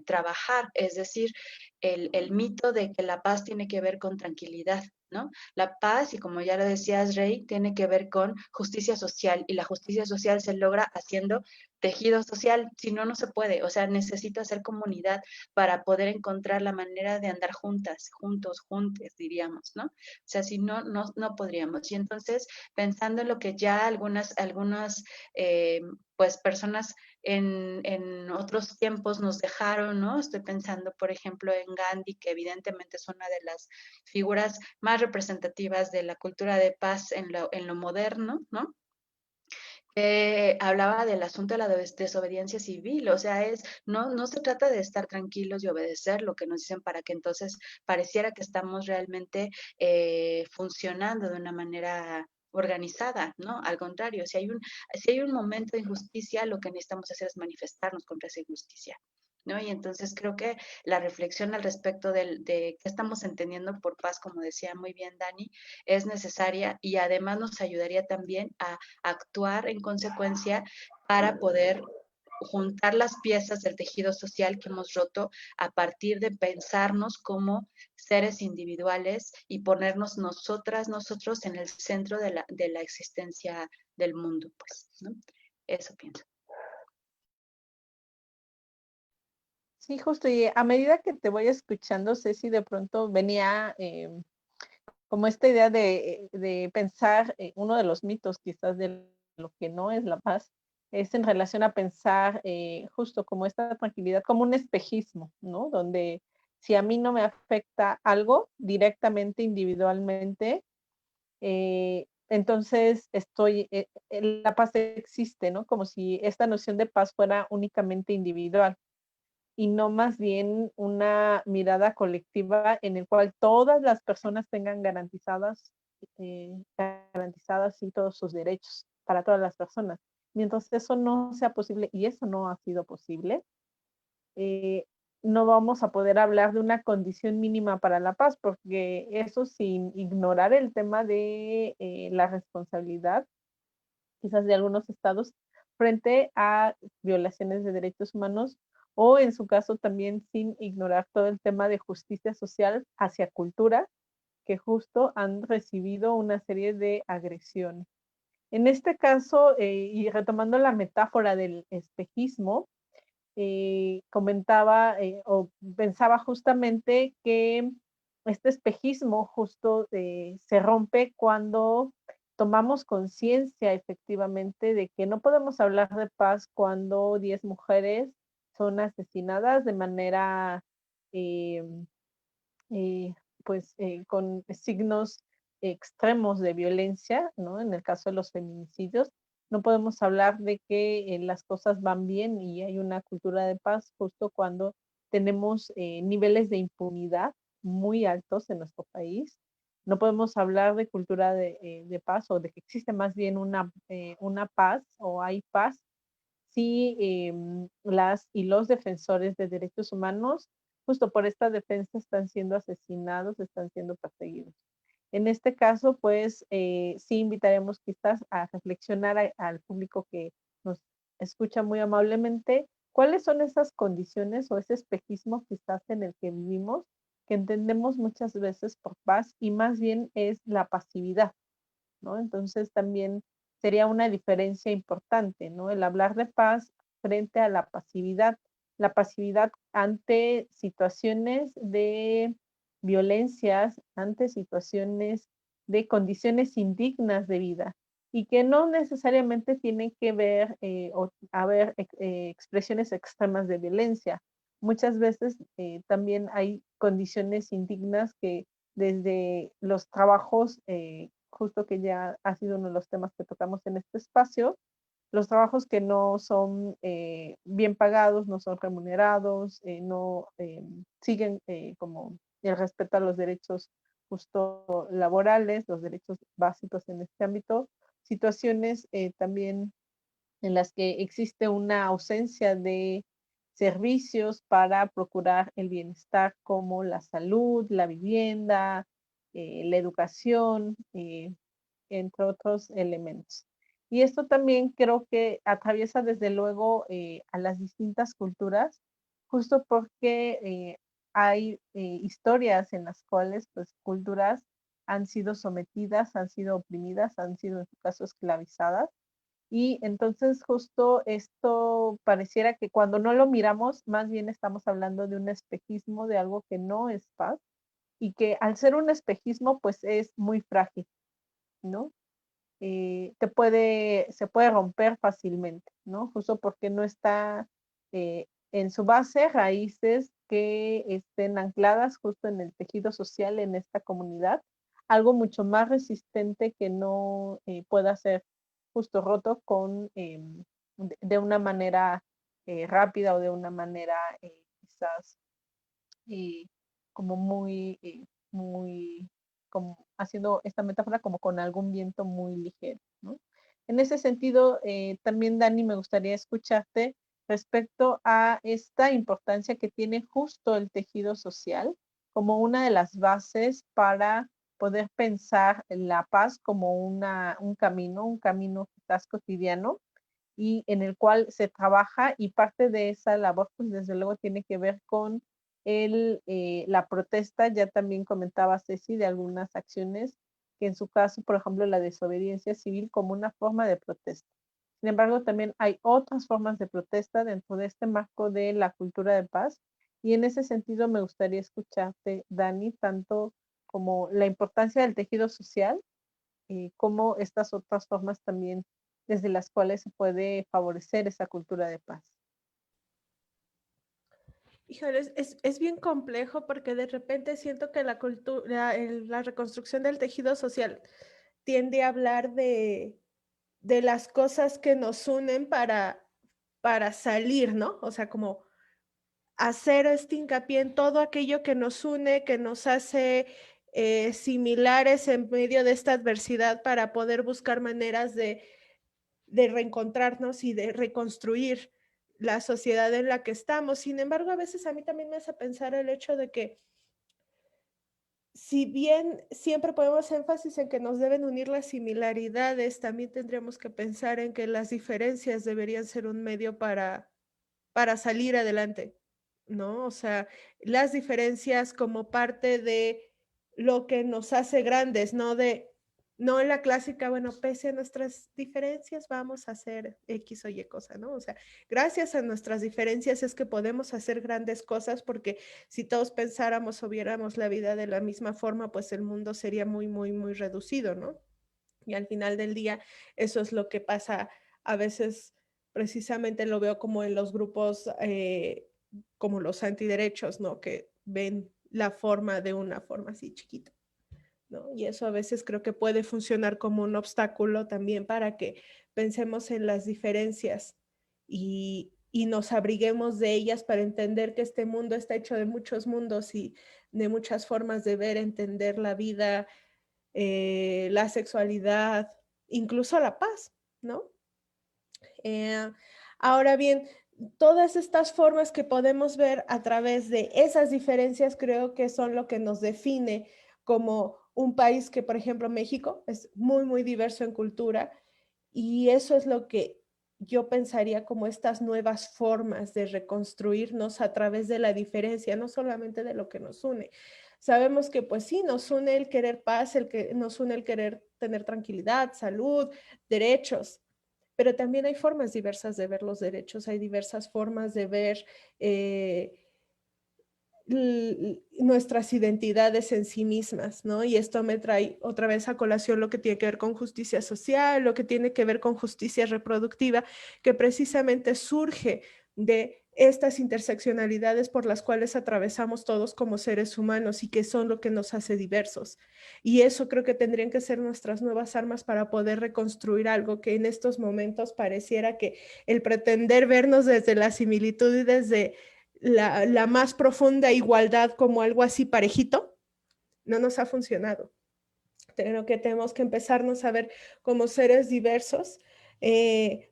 trabajar, es decir, el mito de que la paz tiene que ver con tranquilidad, ¿no? La paz, y como ya lo decías, Rey, tiene que ver con justicia social, y la justicia social se logra haciendo tejido social, si no, no se puede. O sea, necesito hacer comunidad para poder encontrar la manera de andar juntas, juntos, juntes, diríamos, ¿no? O sea, si no, no podríamos. Y entonces, pensando en lo que ya algunas pues personas en otros tiempos nos dejaron, ¿no? Estoy pensando, por ejemplo, en Gandhi, que evidentemente es una de las figuras más representativas de la cultura de paz en lo moderno, ¿no? Hablaba del asunto de la desobediencia civil. O sea, no se trata de estar tranquilos y obedecer lo que nos dicen para que entonces pareciera que estamos realmente funcionando de una manera organizada, ¿no? Al contrario, si hay un momento de injusticia, lo que necesitamos hacer es manifestarnos contra esa injusticia, ¿no? Y entonces creo que la reflexión al respecto de qué estamos entendiendo por paz, como decía muy bien Dani, es necesaria, y además nos ayudaría también a actuar en consecuencia para poder juntar las piezas del tejido social que hemos roto a partir de pensarnos como seres individuales y ponernos nosotros en el centro de la existencia del mundo, pues, ¿no? Eso pienso. Sí, justo, y a medida que te voy escuchando, Ceci, de pronto venía como esta idea de pensar, uno de los mitos quizás de lo que no es la paz, es en relación a pensar justo como esta tranquilidad, como un espejismo, ¿no? Donde si a mí no me afecta algo directamente, individualmente, entonces la paz existe, ¿no? Como si esta noción de paz fuera únicamente individual y no más bien una mirada colectiva en el cual todas las personas tengan garantizadas sí, todos sus derechos para todas las personas. Mientras eso no sea posible, y eso no ha sido posible, eh, no vamos a poder hablar de una condición mínima para la paz, porque eso sin ignorar el tema de la responsabilidad, quizás de algunos estados, frente a violaciones de derechos humanos, o en su caso también sin ignorar todo el tema de justicia social hacia culturas que justo han recibido una serie de agresiones. En este caso, y retomando la metáfora del espejismo, comentaba o pensaba justamente que este espejismo justo se rompe cuando tomamos conciencia efectivamente de que no podemos hablar de paz cuando 10 mujeres son asesinadas de manera eh, eh, con signos extremos de violencia, ¿no? En el caso de los feminicidios, no podemos hablar de que las cosas van bien y hay una cultura de paz justo cuando tenemos niveles de impunidad muy altos en nuestro país. No podemos hablar de cultura de paz o de que existe más bien una paz o hay paz si las y los defensores de derechos humanos, justo por esta defensa, están siendo asesinados, están siendo perseguidos. En este caso, pues sí invitaremos quizás a reflexionar al público que nos escucha muy amablemente, cuáles son esas condiciones o ese espejismo quizás en el que vivimos, que entendemos muchas veces por paz y más bien es la pasividad, ¿no? Entonces también sería una diferencia importante, ¿no? El hablar de paz frente a la pasividad ante situaciones de violencias, ante situaciones de condiciones indignas de vida y que no necesariamente tienen que ver o haber expresiones extremas de violencia. Muchas veces también hay condiciones indignas que desde los trabajos justo que ya ha sido uno de los temas que tocamos en este espacio, los trabajos que no son bien pagados, no son remunerados, no siguen como el respeto a los derechos justo laborales, los derechos básicos en este ámbito, situaciones también en las que existe una ausencia de servicios para procurar el bienestar como la salud, la vivienda, la educación, entre otros elementos. Y esto también creo que atraviesa desde luego a las distintas culturas, justo porque hay historias en las cuales pues culturas han sido sometidas, han sido oprimidas, han sido en su caso esclavizadas. Y entonces justo esto pareciera que cuando no lo miramos, más bien estamos hablando de un espejismo, de algo que no es paz y que al ser un espejismo pues es muy frágil, ¿no? Se puede romper fácilmente, ¿no? Justo porque no está en su base raíces que estén ancladas justo en el tejido social, en esta comunidad, algo mucho más resistente que no pueda ser justo roto de una manera rápida o de una manera quizás eh, como muy, como haciendo esta metáfora como con algún viento muy ligero, ¿no? En ese sentido, también, Dani, me gustaría escucharte respecto a esta importancia que tiene justo el tejido social como una de las bases para poder pensar la paz como un camino quizás cotidiano y en el cual se trabaja y parte de esa labor, pues desde luego tiene que ver con la protesta. Ya también comentaba Ceci de algunas acciones que en su caso, por ejemplo, la desobediencia civil como una forma de protesta. Sin embargo, también hay otras formas de protesta dentro de este marco de la cultura de paz y en ese sentido me gustaría escucharte, Dani, tanto como la importancia del tejido social y cómo estas otras formas también desde las cuales se puede favorecer esa cultura de paz. Híjole, es bien complejo porque de repente siento que la cultura, la reconstrucción del tejido social tiende a hablar de las cosas que nos unen para salir, ¿no? O sea, como hacer este hincapié en todo aquello que nos une, que nos hace similares en medio de esta adversidad para poder buscar maneras de reencontrarnos y de reconstruir la sociedad en la que estamos. Sin embargo, a veces a mí también me hace pensar el hecho de que si bien siempre ponemos énfasis en que nos deben unir las similaridades, también tendríamos que pensar en que las diferencias deberían ser un medio para salir adelante, ¿no? O sea, las diferencias como parte de lo que nos hace grandes, no en la clásica, bueno, pese a nuestras diferencias vamos a hacer X o Y cosa, ¿no? O sea, gracias a nuestras diferencias es que podemos hacer grandes cosas porque si todos pensáramos o viéramos la vida de la misma forma, pues el mundo sería muy, muy, muy reducido, ¿no? Y al final del día, eso es lo que pasa a veces, precisamente lo veo como en los grupos como los antiderechos, ¿no? Que ven la forma de una forma así chiquita, ¿no? Y eso a veces creo que puede funcionar como un obstáculo también para que pensemos en las diferencias y nos abriguemos de ellas para entender que este mundo está hecho de muchos mundos y de muchas formas de ver, entender la vida, la sexualidad, incluso la paz, ¿no? Eh, ahora bien, todas estas formas que podemos ver a través de esas diferencias creo que son lo que nos define como un país que, por ejemplo, México es muy, muy diverso en cultura y eso es lo que yo pensaría como estas nuevas formas de reconstruirnos a través de la diferencia, no solamente de lo que nos une. Sabemos que pues sí, nos une el querer paz, nos une el querer tener tranquilidad, salud, derechos, pero también hay formas diversas de ver los derechos, hay diversas formas de ver nuestras identidades en sí mismas, ¿no? Y esto me trae otra vez a colación lo que tiene que ver con justicia social, lo que tiene que ver con justicia reproductiva, que precisamente surge de estas interseccionalidades por las cuales atravesamos todos como seres humanos y que son lo que nos hace diversos. Y eso creo que tendrían que ser nuestras nuevas armas para poder reconstruir algo que en estos momentos pareciera que el pretender vernos desde la similitud y desde la más profunda igualdad como algo así parejito, no nos ha funcionado. Creo que tenemos que empezarnos a ver como seres diversos,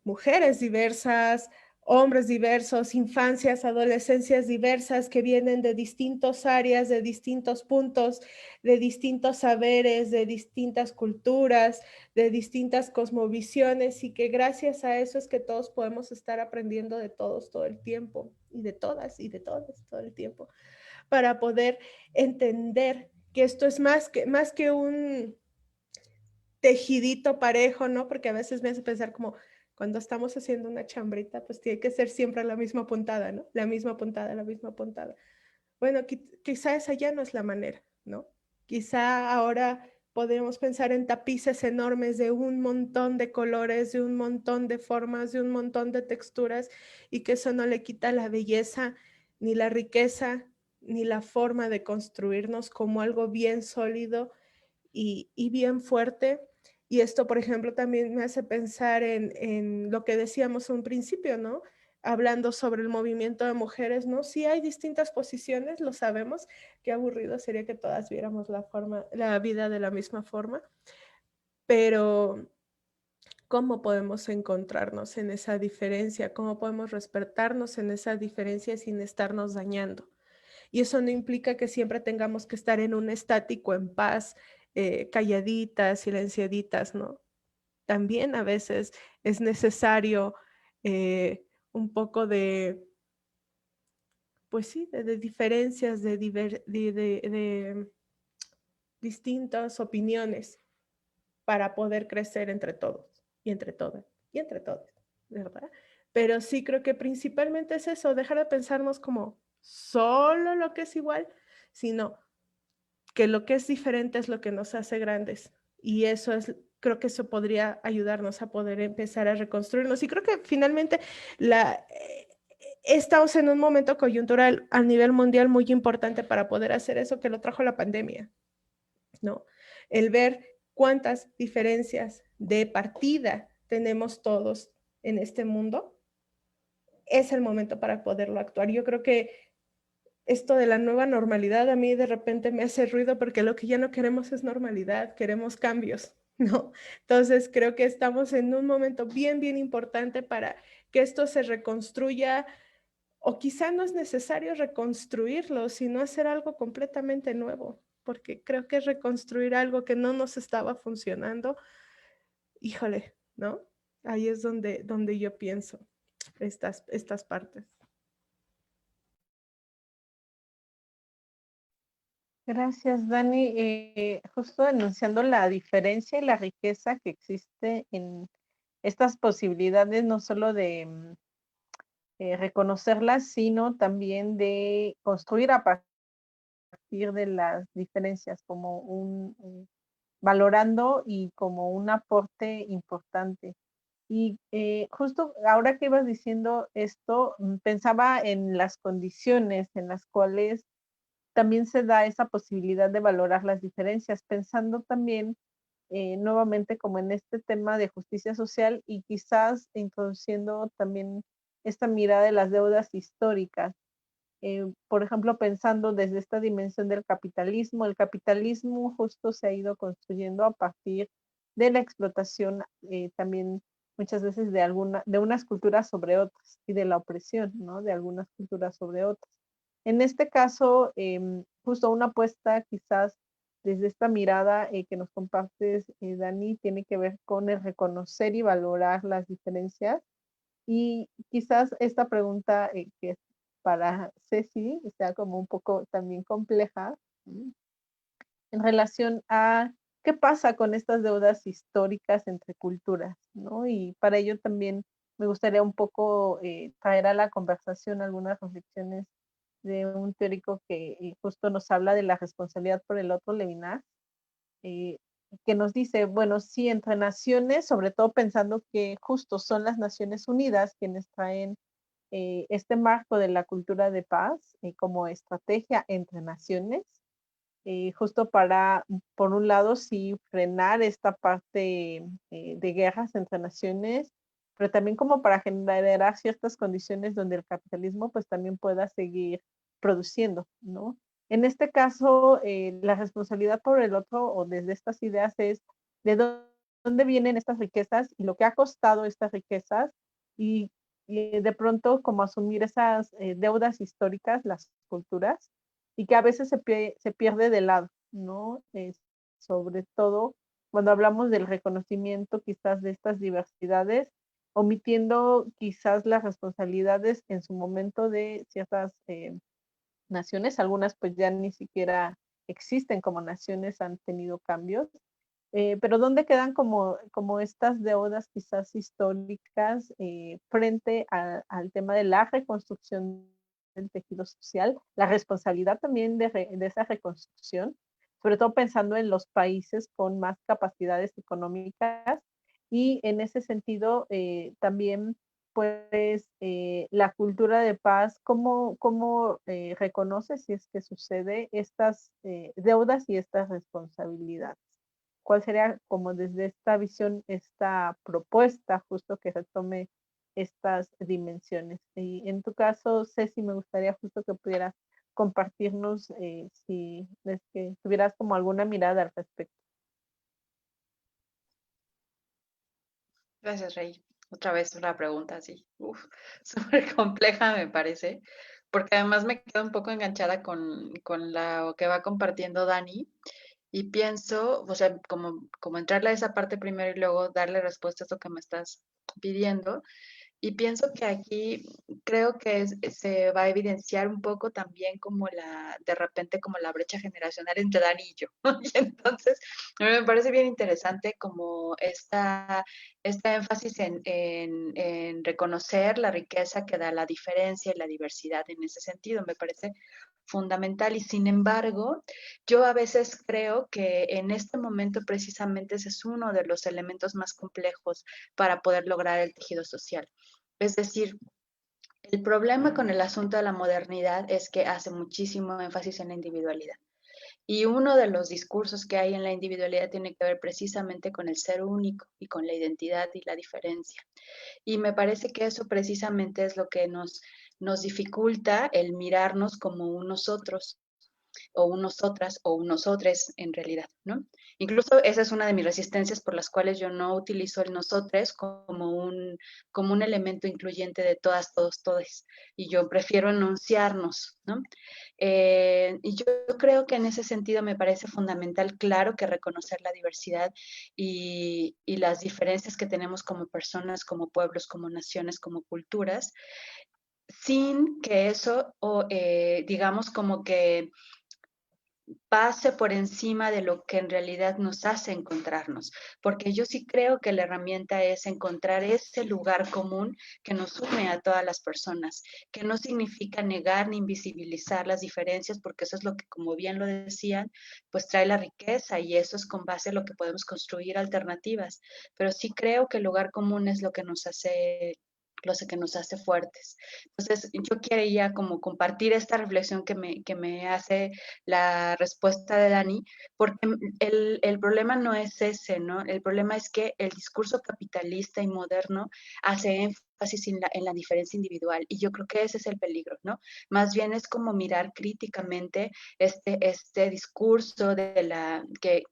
mujeres diversas, hombres diversos, infancias, adolescencias diversas que vienen de distintas áreas, de distintos puntos, de distintos saberes, de distintas culturas, de distintas cosmovisiones y que gracias a eso es que todos podemos estar aprendiendo de todos todo el tiempo y de todas todo el tiempo para poder entender que esto es más que un tejidito parejo, ¿no? Porque a veces me hace pensar como cuando estamos haciendo una chambrita, pues tiene que ser siempre la misma puntada, ¿no? La misma puntada, la misma puntada. Bueno, quizá esa ya no es la manera, ¿no? Quizá ahora podemos pensar en tapices enormes de un montón de colores, de un montón de formas, de un montón de texturas y que eso no le quita la belleza, ni la riqueza, ni la forma de construirnos como algo bien sólido y bien fuerte. Y esto, por ejemplo, también me hace pensar en lo que decíamos a un principio, ¿no? Hablando sobre el movimiento de mujeres, ¿no? Sí hay distintas posiciones, lo sabemos, qué aburrido sería que todas viéramos la vida de la misma forma, pero ¿cómo podemos encontrarnos en esa diferencia? ¿Cómo podemos respetarnos en esa diferencia sin estarnos dañando? Y eso no implica que siempre tengamos que estar en un estático, en paz, calladitas, silenciaditas, ¿no? También a veces es necesario un poco de, pues sí, de diferencias, de distintas opiniones para poder crecer entre todos y entre todas y entre todos, ¿verdad? Pero sí creo que principalmente es eso, dejar de pensarnos como solo lo que es igual, sino que lo que es diferente es lo que nos hace grandes. Y eso es, creo que eso podría ayudarnos a poder empezar a reconstruirnos. Y creo que finalmente estamos en un momento coyuntural a nivel mundial muy importante para poder hacer eso que lo trajo la pandemia, ¿no? El ver cuántas diferencias de partida tenemos todos en este mundo es el momento para poderlo actuar. Yo creo que esto de la nueva normalidad a mí de repente me hace ruido porque lo que ya no queremos es normalidad, queremos cambios, ¿no? Entonces creo que estamos en un momento bien, bien importante para que esto se reconstruya, o quizá no es necesario reconstruirlo, sino hacer algo completamente nuevo, porque creo que reconstruir algo que no nos estaba funcionando, híjole, ¿no? Ahí es donde yo pienso estas partes. Gracias, Dani. Justo denunciando la diferencia y la riqueza que existe en estas posibilidades, no solo de reconocerlas, sino también de construir a partir de las diferencias, como valorando y como un aporte importante. Y justo ahora que ibas diciendo esto, pensaba en las condiciones en las cuales también se da esa posibilidad de valorar las diferencias, pensando también nuevamente como en este tema de justicia social y quizás introduciendo también esta mirada de las deudas históricas. Por ejemplo, pensando desde esta dimensión del capitalismo, el capitalismo justo se ha ido construyendo a partir de la explotación también muchas veces de unas culturas sobre otras y de la opresión, ¿no? De algunas culturas sobre otras. En este caso, justo una apuesta quizás desde esta mirada que nos compartes, Dani, tiene que ver con el reconocer y valorar las diferencias. Y quizás esta pregunta que es para Ceci sea como un poco también compleja en relación a qué pasa con estas deudas históricas entre culturas, ¿no? Y para ello también me gustaría un poco traer a la conversación algunas reflexiones de un teórico que justo nos habla de la responsabilidad por el otro, Levinas, eh, que nos dice, bueno, sí, entre naciones, sobre todo pensando que justo son las Naciones Unidas quienes traen este marco de la cultura de paz como estrategia entre naciones, justo para, por un lado, sí frenar esta parte de guerras entre naciones, pero también como para generar ciertas condiciones donde el capitalismo pues también pueda seguir produciendo, ¿no? En este caso, la responsabilidad por el otro o desde estas ideas es de dónde vienen estas riquezas y lo que ha costado estas riquezas y de pronto como asumir esas deudas históricas, las culturas, y que a veces se pierde de lado, ¿no? Sobre todo cuando hablamos del reconocimiento quizás de estas diversidades, omitiendo quizás las responsabilidades en su momento de ciertas naciones, algunas pues ya ni siquiera existen como naciones, han tenido cambios, pero ¿dónde quedan como estas deudas quizás históricas frente al tema de la reconstrucción del tejido social, la responsabilidad también de esa reconstrucción, sobre todo pensando en los países con más capacidades económicas y en ese sentido también pues la cultura de paz, ¿cómo reconoce si es que sucede estas deudas y estas responsabilidades? ¿Cuál sería como desde esta visión, esta propuesta justo que retome estas dimensiones? Y en tu caso, Ceci, me gustaría justo que pudieras compartirnos si es que tuvieras como alguna mirada al respecto. Gracias, Rey. Otra vez una pregunta así, súper compleja me parece, porque además me quedo un poco enganchada con lo que va compartiendo Dani y pienso, o sea, como entrarle a esa parte primero y luego darle respuesta a esto que me estás pidiendo. Y pienso que aquí creo que se va a evidenciar un poco también como de repente como la brecha generacional entre Dani y yo. Y entonces, a mí me parece bien interesante como este énfasis en reconocer la riqueza que da la diferencia y la diversidad en ese sentido. Me parece fundamental y sin embargo, yo a veces creo que en este momento precisamente ese es uno de los elementos más complejos para poder lograr el tejido social. Es decir, el problema con el asunto de la modernidad es que hace muchísimo énfasis en la individualidad. Y uno de los discursos que hay en la individualidad tiene que ver precisamente con el ser único y con la identidad y la diferencia. Y me parece que eso precisamente es lo que nos dificulta el mirarnos como unos otros o unos otras o unos otres en realidad, ¿no? Incluso esa es una de mis resistencias por las cuales yo no utilizo el nosotres como un elemento incluyente de todas, todos, todes. Y yo prefiero enunciarnos, ¿no? Y yo creo que en ese sentido me parece fundamental, claro, que reconocer la diversidad y las diferencias que tenemos como personas, como pueblos, como naciones, como culturas, sin que eso, digamos, como que pase por encima de lo que en realidad nos hace encontrarnos, porque yo sí creo que la herramienta es encontrar ese lugar común que nos une a todas las personas, que no significa negar ni invisibilizar las diferencias, porque eso es lo que, como bien lo decían, pues trae la riqueza y eso es con base a lo que podemos construir alternativas, pero sí creo que el lugar común es lo que nos hace fuertes. Entonces, yo quería como compartir esta reflexión que me hace la respuesta de Dani, porque el problema no es ese, ¿no? El problema es que el discurso capitalista y moderno hace énfasis en la diferencia individual y yo creo que ese es el peligro, ¿no? Más bien es como mirar críticamente este discurso que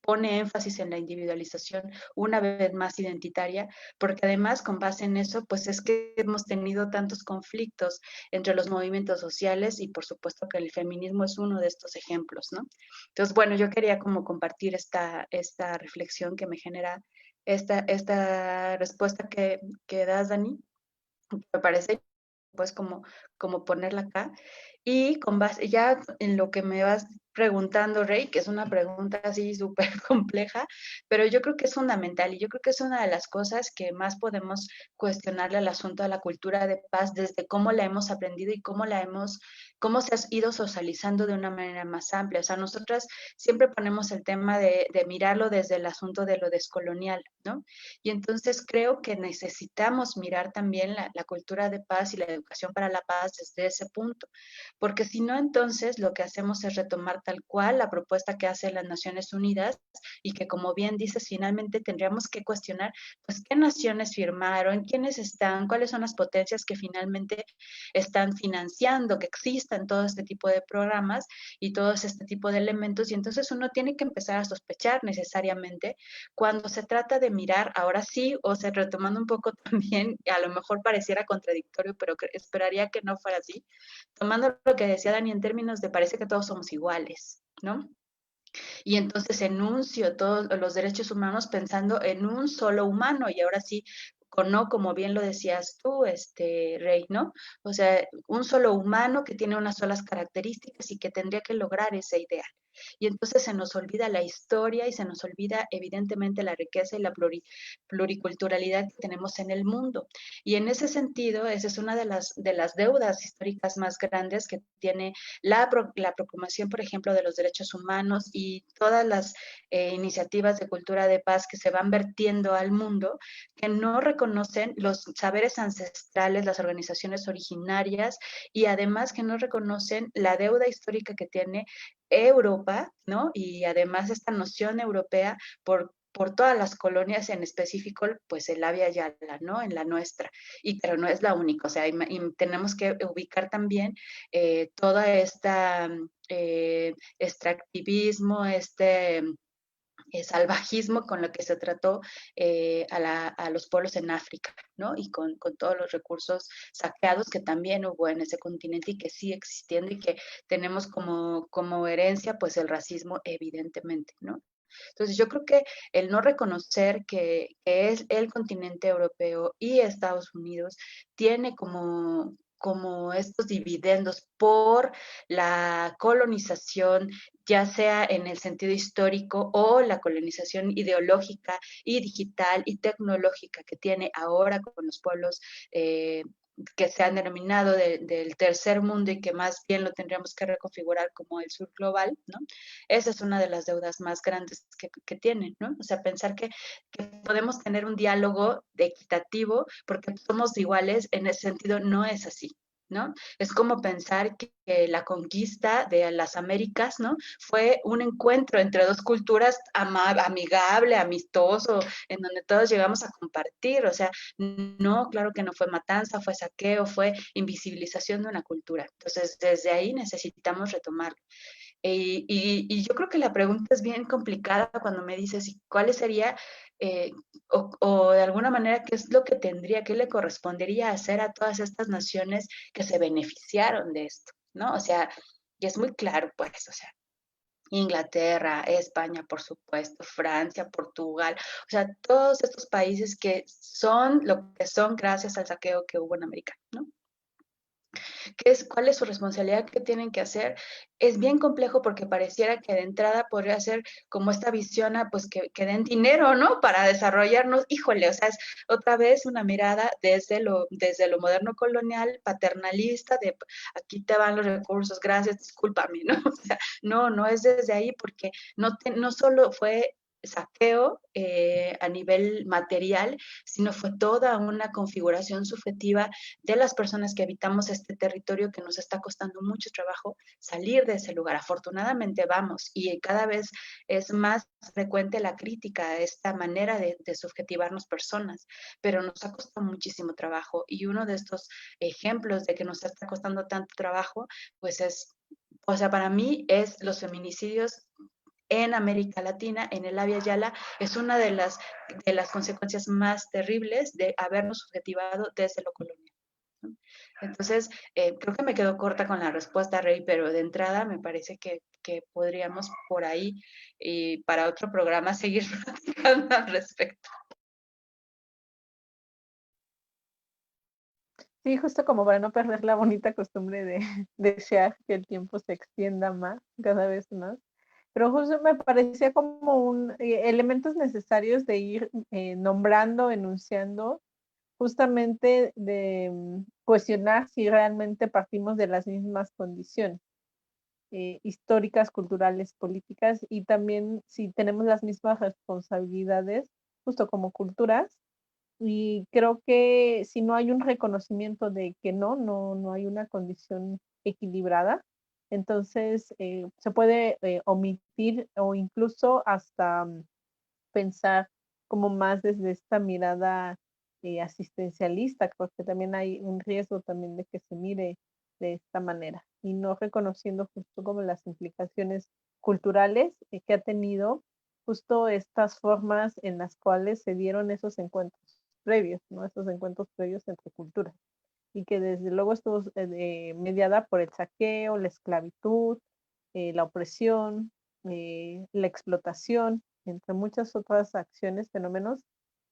pone énfasis en la individualización una vez más identitaria, porque además con base en eso, pues es que hemos tenido tantos conflictos entre los movimientos sociales y por supuesto que el feminismo es uno de estos ejemplos, ¿no? Entonces, bueno, yo quería como compartir esta reflexión que me genera esta respuesta que das, Dani, me parece pues como ponerla acá. Y con base, ya en lo que me vas preguntando, Rey, que es una pregunta así súper compleja, pero yo creo que es fundamental y yo creo que es una de las cosas que más podemos cuestionarle al asunto de la cultura de paz desde cómo la hemos aprendido y cómo se ha ido socializando de una manera más amplia. O sea, nosotras siempre ponemos el tema de mirarlo desde el asunto de lo descolonial, ¿no? Y entonces creo que necesitamos mirar también la cultura de paz y la educación para la paz desde ese punto, porque si no, entonces lo que hacemos es retomar tal cual la propuesta que hace las Naciones Unidas y que, como bien dices, finalmente tendríamos que cuestionar, pues, qué naciones firmaron, quiénes están, cuáles son las potencias que finalmente están financiando que existan todo este tipo de programas y todo este tipo de elementos, y entonces uno tiene que empezar a sospechar necesariamente cuando se trata de mirar, ahora sí, o sea, retomando un poco también, a lo mejor pareciera contradictorio, pero esperaría que no fuera así, tomando lo que decía Dani en términos de parece que todos somos iguales, ¿no? Y entonces enuncio todos los derechos humanos pensando en un solo humano, y ahora sí, no, como bien lo decías tú, Rey, ¿no? O sea, un solo humano que tiene unas solas características y que tendría que lograr ese ideal. Y entonces se nos olvida la historia y se nos olvida evidentemente la riqueza y la pluriculturalidad que tenemos en el mundo. Y en ese sentido, esa es una de las deudas históricas más grandes que tiene la proclamación, por ejemplo, de los derechos humanos y todas las iniciativas de cultura de paz que se van vertiendo al mundo, que no reconocen los saberes ancestrales, las organizaciones originarias y además que no reconocen la deuda histórica que tiene Europa, ¿no? Y además esta noción europea por todas las colonias, en específico, pues el Abya Yala, ¿no? En la nuestra. Pero no es la única, o sea, y tenemos que ubicar también toda esta extractivismo, salvajismo con lo que se trató a los pueblos en África, ¿no? Y con todos los recursos saqueados que también hubo en ese continente y que sigue existiendo y que tenemos como herencia, pues el racismo evidentemente, ¿no? Entonces yo creo que el no reconocer que es el continente europeo y Estados Unidos tiene como estos dividendos por la colonización, ya sea en el sentido histórico o la colonización ideológica y digital y tecnológica que tiene ahora con los pueblos que se han denominado del tercer mundo y que más bien lo tendríamos que reconfigurar como el sur global, ¿no? Esa es una de las deudas más grandes que tienen, ¿no? O sea, pensar que podemos tener un diálogo equitativo porque somos iguales, en ese sentido no es así, ¿no? Es como pensar que la conquista de las Américas, ¿no? Fue un encuentro entre dos culturas amigable, amistoso, en donde todos llegamos a compartir, o sea, no, claro que no fue matanza, fue saqueo, fue invisibilización de una cultura. Entonces, desde ahí necesitamos retomar. Y yo creo que la pregunta es bien complicada cuando me dices, ¿y cuál sería, o de alguna manera, qué es lo que tendría, qué le correspondería hacer a todas estas naciones que se beneficiaron de esto, ¿no? O sea, y es muy claro, pues, o sea, Inglaterra, España, por supuesto, Francia, Portugal, o sea, todos estos países que son lo que son gracias al saqueo que hubo en América, ¿no? ¿Cuál es su responsabilidad? ¿Qué tienen que hacer? Es bien complejo porque pareciera que de entrada podría ser como esta visión, pues que den dinero, ¿no? Para desarrollarnos. Híjole, o sea, es otra vez una mirada desde lo moderno colonial, paternalista, de aquí te van los recursos, gracias, discúlpame, ¿no? O sea, no es desde ahí porque no solo fue saqueo a nivel material, sino fue toda una configuración subjetiva de las personas que habitamos este territorio que nos está costando mucho trabajo salir de ese lugar. Afortunadamente vamos y cada vez es más frecuente la crítica a esta manera de subjetivarnos personas, pero nos ha costado muchísimo trabajo y uno de estos ejemplos de que nos está costando tanto trabajo, pues es, o sea, para mí es los feminicidios en América Latina, en el Abya Yala, es una de las consecuencias más terribles de habernos subjetivado desde lo colonial. ¿No? Entonces, creo que me quedo corta con la respuesta, Rey, pero de entrada me parece que podríamos por ahí y para otro programa seguir platicando al respecto. Sí, justo como para no perder la bonita costumbre de desear que el tiempo se extienda más, cada vez más. Pero justo me parecía como elementos necesarios de ir nombrando, enunciando, justamente de cuestionar si realmente partimos de las mismas condiciones históricas, culturales, políticas, y también si tenemos las mismas responsabilidades, justo como culturas. Y creo que si no hay un reconocimiento de que no hay una condición equilibrada, entonces se puede omitir o incluso hasta pensar como más desde esta mirada asistencialista, porque también hay un riesgo también de que se mire de esta manera y no reconociendo justo como las implicaciones culturales que ha tenido justo estas formas en las cuales se dieron esos encuentros previos, ¿no? Esos encuentros previos entre culturas y que desde luego estuvo mediada por el saqueo, la esclavitud, la opresión, la explotación, entre muchas otras acciones, fenómenos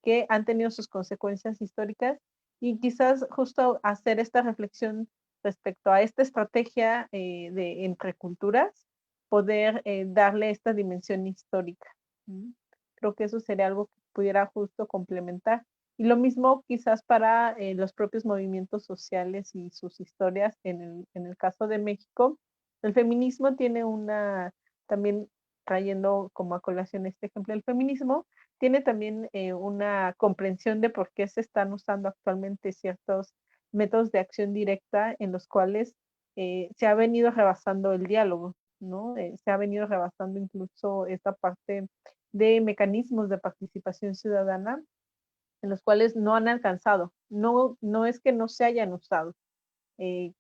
que han tenido sus consecuencias históricas y quizás justo hacer esta reflexión respecto a esta estrategia de entre culturas, poder darle esta dimensión histórica. Creo que eso sería algo que pudiera justo complementar. Y lo mismo quizás para los propios movimientos sociales y sus historias. En el caso de México, el feminismo tiene también trayendo como a colación este ejemplo, el feminismo tiene también una comprensión de por qué se están usando actualmente ciertos métodos de acción directa en los cuales se ha venido rebasando el diálogo, ¿no? Se ha venido rebasando incluso esta parte de mecanismos de participación ciudadana en los cuales no han alcanzado. No es que no se hayan usado.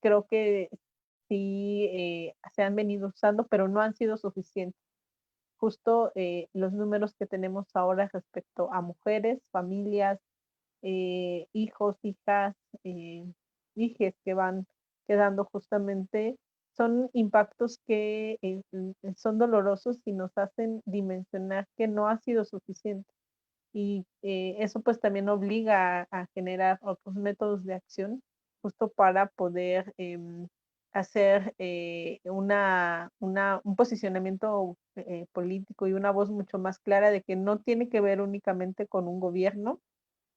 Creo que sí se han venido usando, pero no han sido suficientes. Justo los números que tenemos ahora respecto a mujeres, familias, hijos, hijas, hijes que van quedando justamente, son impactos que son dolorosos y nos hacen dimensionar que no ha sido suficiente. Y eso pues también obliga a generar otros métodos de acción justo para poder hacer un posicionamiento político y una voz mucho más clara de que no tiene que ver únicamente con un gobierno,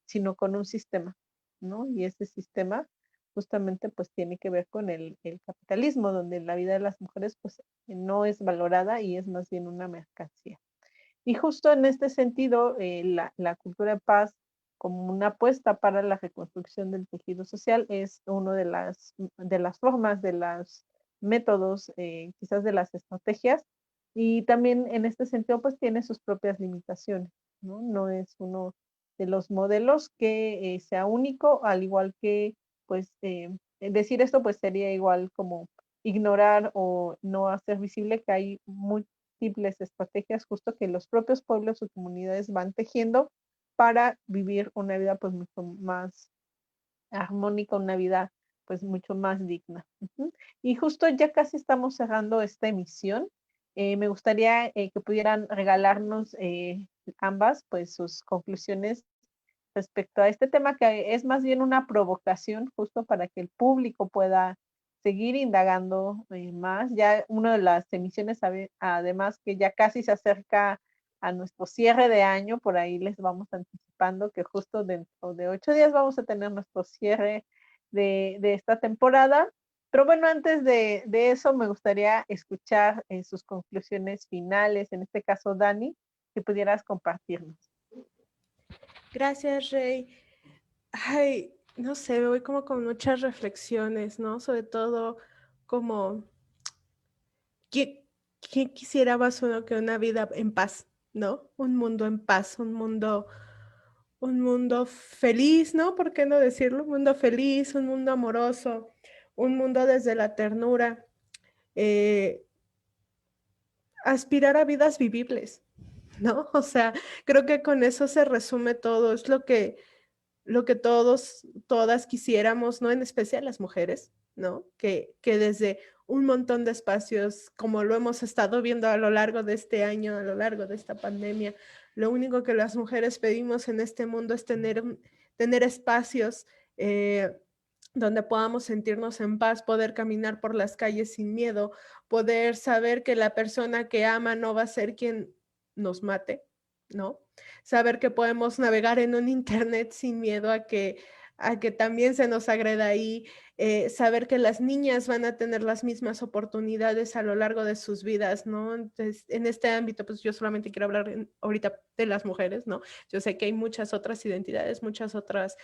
sino con un sistema, ¿no? Y ese sistema justamente pues tiene que ver con el capitalismo, donde la vida de las mujeres pues no es valorada y es más bien una mercancía. Y justo en este sentido, la cultura de paz como una apuesta para la reconstrucción del tejido social es una de las formas, de los métodos, quizás de las estrategias, y también en este sentido pues tiene sus propias limitaciones, ¿no? No es uno de los modelos que sea único, al igual que pues decir esto pues sería igual como ignorar o no hacer visible que hay múltiples estrategias justo que los propios pueblos o comunidades van tejiendo para vivir una vida pues mucho más armónica, una vida pues mucho más digna. Ujú. Y justo ya casi estamos cerrando esta emisión. Me gustaría que pudieran regalarnos ambas pues sus conclusiones respecto a este tema, que es más bien una provocación justo para que el público pueda seguir indagando más. Ya una de las emisiones, además que ya casi se acerca a nuestro cierre de año, por ahí les vamos anticipando que justo dentro de 8 días vamos a tener nuestro cierre de esta temporada. Pero bueno, antes de eso me gustaría escuchar sus conclusiones finales, en este caso Dani, que pudieras compartirnos. Gracias, Rey. Ay, no sé, me voy como con muchas reflexiones, ¿no? Sobre todo como, ¿quién, quién quisiera más uno que una vida en paz, ¿no? Un mundo en paz, un mundo feliz, ¿no? ¿Por qué no decirlo? Un mundo feliz, un mundo amoroso, un mundo desde la ternura. Eh, aspirar a vidas vivibles, ¿no? O sea, creo que con eso se resume todo, es lo que todos, todas quisiéramos, ¿no? En especial las mujeres, ¿no? Que desde un montón de espacios, como lo hemos estado viendo a lo largo de este año, a lo largo de esta pandemia, lo único que las mujeres pedimos en este mundo es tener espacios donde podamos sentirnos en paz, poder caminar por las calles sin miedo, poder saber que la persona que ama no va a ser quien nos mate, ¿no? Saber que podemos navegar en un internet sin miedo a que también se nos agreda ahí, saber que las niñas van a tener las mismas oportunidades a lo largo de sus vidas, ¿no? Entonces, en este ámbito, pues yo solamente quiero hablar ahorita de las mujeres, ¿no? Yo sé que hay muchas otras identidades, muchas otras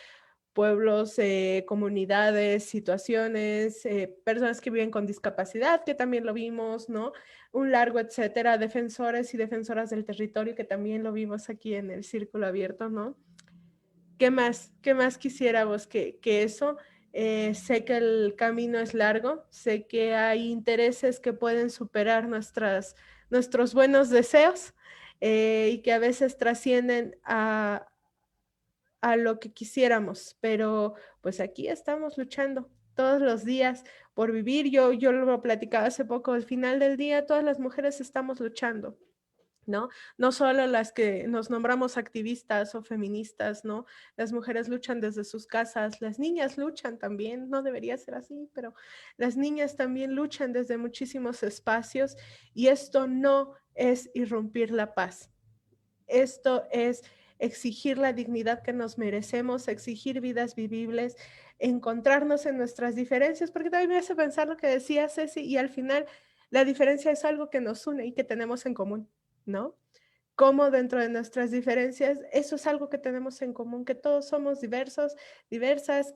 pueblos, comunidades, situaciones, personas que viven con discapacidad, que también lo vimos, ¿no? Un largo etcétera, defensores y defensoras del territorio, que también lo vimos aquí en el círculo abierto, ¿no? ¿Qué más? ¿Qué más quisiéramos que eso? Sé que el camino es largo, sé que hay intereses que pueden superar nuestros buenos deseos y que a veces trascienden a lo que quisiéramos, pero pues aquí estamos luchando todos los días por vivir. Yo lo platicaba hace poco, al final del día todas las mujeres estamos luchando, ¿no? No solo las que nos nombramos activistas o feministas, ¿no? Las mujeres luchan desde sus casas, las niñas luchan también, no debería ser así, pero las niñas también luchan desde muchísimos espacios y esto no es irrumpir la paz. Esto es exigir la dignidad que nos merecemos, exigir vidas vivibles, encontrarnos en nuestras diferencias, porque también me hace pensar lo que decía Ceci, y al final la diferencia es algo que nos une y que tenemos en común, ¿no? Como dentro de nuestras diferencias, eso es algo que tenemos en común, que todos somos diversos, diversas,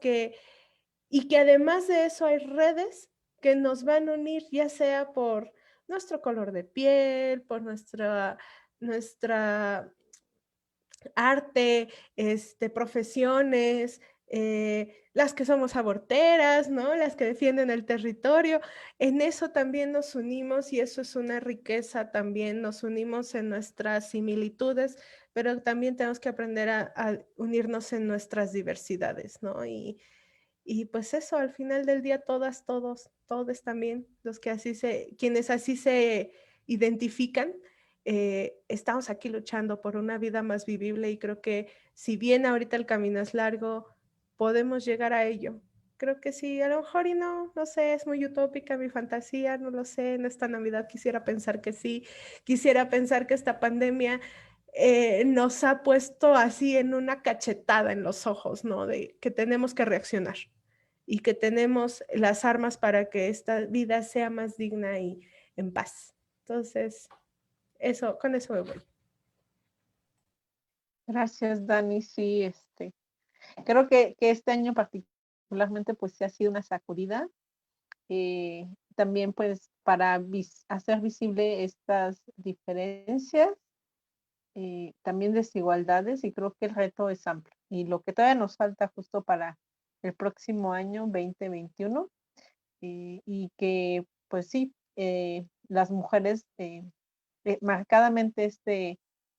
y que además de eso hay redes que nos van a unir, ya sea por nuestro color de piel, por nuestra arte, profesiones, las que somos aborteras, ¿no? Las que defienden el territorio. En eso también nos unimos y eso es una riqueza también. Nos unimos en nuestras similitudes, pero también tenemos que aprender a unirnos en nuestras diversidades, ¿no? Y pues eso, al final del día, todas, todos también, los que quienes así se identifican, estamos aquí luchando por una vida más vivible y creo que si bien ahorita el camino es largo, podemos llegar a ello. Creo que sí, a lo mejor y no sé, es muy utópica mi fantasía, no lo sé, en esta Navidad quisiera pensar que sí, quisiera pensar que esta pandemia nos ha puesto así en una cachetada en los ojos, ¿no? De que tenemos que reaccionar y que tenemos las armas para que esta vida sea más digna y en paz. Entonces, con eso me voy. Gracias, Dani. Sí, creo que este año particularmente pues sí ha sido una sacudida. También pues para hacer visible estas diferencias, también desigualdades, y creo que el reto es amplio. Y lo que todavía nos falta justo para el próximo año 2021, y que pues sí, las mujeres marcadamente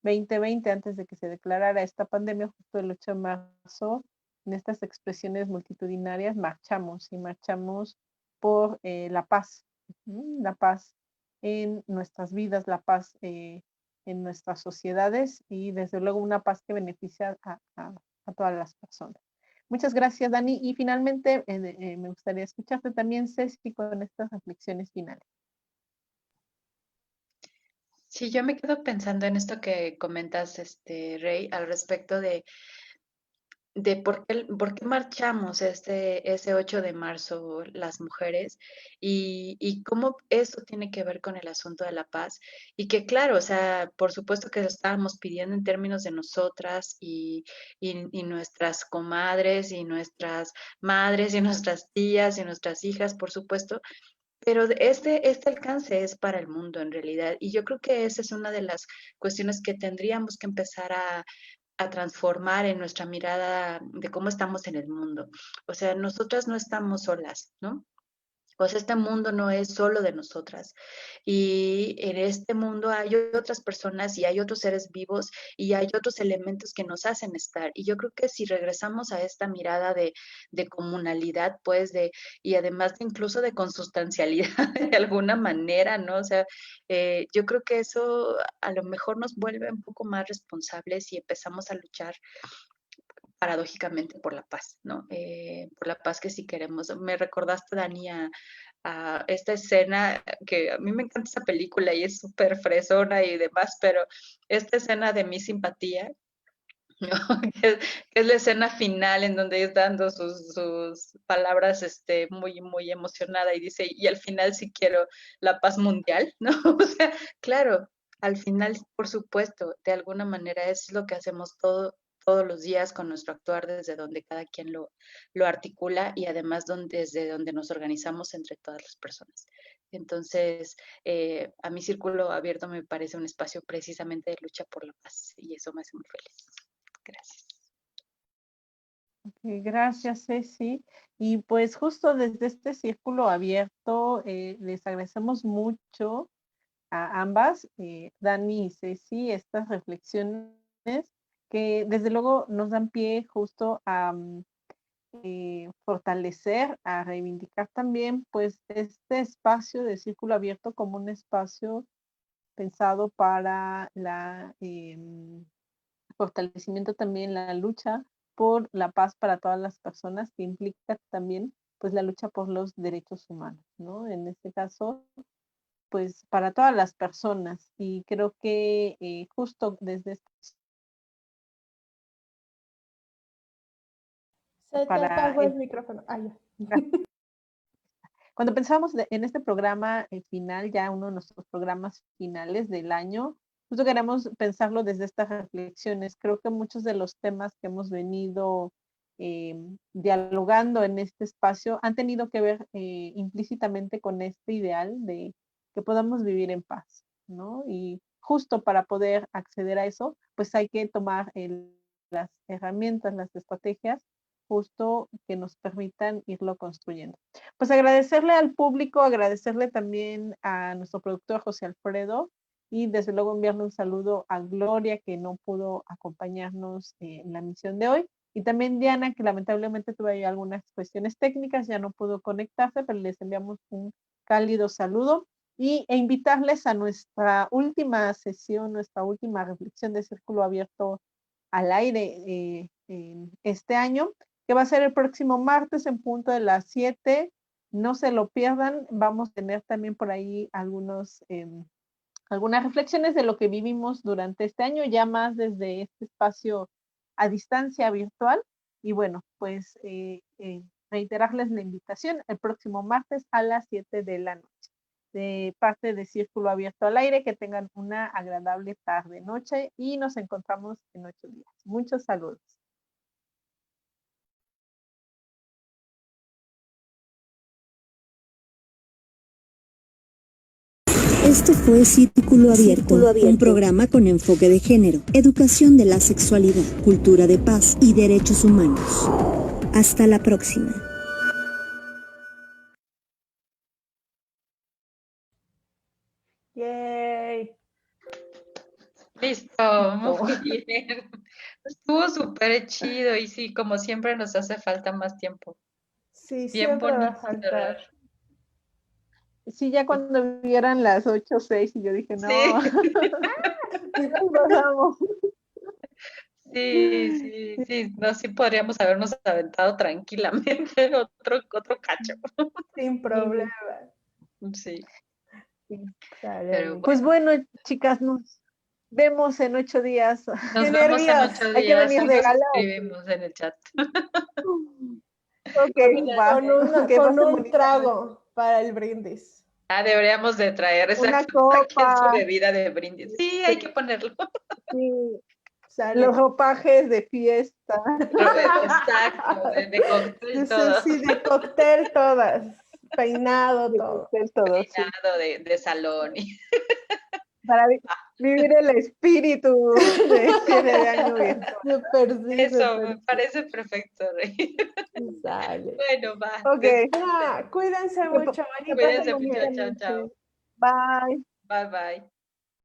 2020, antes de que se declarara esta pandemia, justo el 8 de marzo, en estas expresiones multitudinarias marchamos, y marchamos por la paz, la paz en nuestras vidas, la paz en nuestras sociedades, y desde luego una paz que beneficia a todas las personas. Muchas gracias, Dani. Y finalmente me gustaría escucharte también, Ceci, con estas reflexiones finales. Sí, yo me quedo pensando en esto que comentas, Rey, al respecto de por qué marchamos ese 8 de marzo las mujeres, y cómo eso tiene que ver con el asunto de la paz. Y que claro, o sea, por supuesto que lo estábamos pidiendo en términos de nosotras y nuestras comadres y nuestras madres y nuestras tías y nuestras hijas, por supuesto, pero este alcance es para el mundo en realidad. Y yo creo que esa es una de las cuestiones que tendríamos que empezar a transformar en nuestra mirada de cómo estamos en el mundo. O sea, nosotras no estamos solas, ¿no? Pues este mundo no es solo de nosotras, y en este mundo hay otras personas y hay otros seres vivos y hay otros elementos que nos hacen estar. Y yo creo que si regresamos a esta mirada de comunalidad, pues, y además incluso de consustancialidad de alguna manera, ¿no? O sea, yo creo que eso a lo mejor nos vuelve un poco más responsables y empezamos a luchar paradójicamente por la paz, ¿no? Por la paz que sí queremos. Me recordaste, Dani, a esta escena que a mí me encanta esa película y es súper fresona y demás, pero esta escena de Mi Simpatía, ¿no? que es la escena final en donde es dando sus palabras muy, muy emocionada, y dice, y al final sí quiero la paz mundial, ¿no? O sea, claro, al final, por supuesto, de alguna manera es lo que hacemos todos los días con nuestro actuar, desde donde cada quien lo articula, y además desde donde nos organizamos entre todas las personas. Entonces, a mi Círculo Abierto me parece un espacio precisamente de lucha por la paz, y eso me hace muy feliz. Gracias. Gracias, Ceci. Y pues justo desde este Círculo Abierto, les agradecemos mucho a ambas, Dani y Ceci, estas reflexiones que desde luego nos dan pie justo a fortalecer, a reivindicar también pues este espacio de Círculo Abierto como un espacio pensado para la fortalecimiento, también la lucha por la paz para todas las personas, que implica también pues la lucha por los derechos humanos, ¿no? En este caso, pues para todas las personas, y creo que justo desde Se te para apagó el micrófono. Ah, ya. cuando pensábamos en este programa final, ya uno de nuestros programas finales del año, justo queremos pensarlo desde estas reflexiones. Creo que muchos de los temas que hemos venido dialogando en este espacio han tenido que ver implícitamente con este ideal de que podamos vivir en paz, ¿no? Y justo para poder acceder a eso, pues hay que tomar las herramientas, las estrategias, justo que nos permitan irlo construyendo. Pues agradecerle al público, agradecerle también a nuestro productor José Alfredo, y desde luego enviarle un saludo a Gloria, que no pudo acompañarnos en la misión de hoy, y también Diana, que lamentablemente tuvo ahí algunas cuestiones técnicas, ya no pudo conectarse, pero les enviamos un cálido saludo, e invitarles a nuestra última sesión, nuestra última reflexión de Círculo Abierto al aire en este año, que va a ser el próximo martes en punto de las 7. No se lo pierdan. Vamos a tener también por ahí algunas reflexiones de lo que vivimos durante este año, ya más desde este espacio a distancia virtual. Y bueno, pues reiterarles la invitación el próximo martes a las 7 de la noche. De parte de Círculo Abierto al Aire, que tengan una agradable tarde-noche y nos encontramos en 8 días. Muchos saludos. Este fue Círculo Abierto, un programa con enfoque de género, educación de la sexualidad, cultura de paz y derechos humanos. Hasta la próxima. Yay. Listo, muy bien. Estuvo súper chido y sí, como siempre nos hace falta más tiempo. Sí, Bien siempre va a bonito. faltar. Sí, ya cuando vieran las 8:06 y yo dije, no, Sí. nos bajamos. Sí, no, sí podríamos habernos aventado tranquilamente otro cacho. Sin problema. Sí, Sale, pero amiga. Pues bueno, chicas, nos vemos en 8 días. nos ¡Qué vemos en nervios! 8 Hay que días. venir Ahí de nos gala. escribimos en el chat. Ok, va. Que Con pasen un bonita trago para el brindis. Ah, deberíamos de traer Una exacto aquí en su copa. bebida de brindis. Sí, hay que ponerlo. Sí, Sale. los ropajes de fiesta. Exacto, de cóctel todo. Sí, de cóctel todas. Peinado, De todo. cóctel todo, sí. Peinado de salón. Para vivir el espíritu de cierre de año virtual. Súper sí, Eso, súper me sí. parece perfecto, Rey. Sale. Bueno, va. Ok. Ya, cuídense Que mucho, que bonita pasen Cuídense mucho. bonita noche. Chao, chao. noche. Bye. Bye, bye.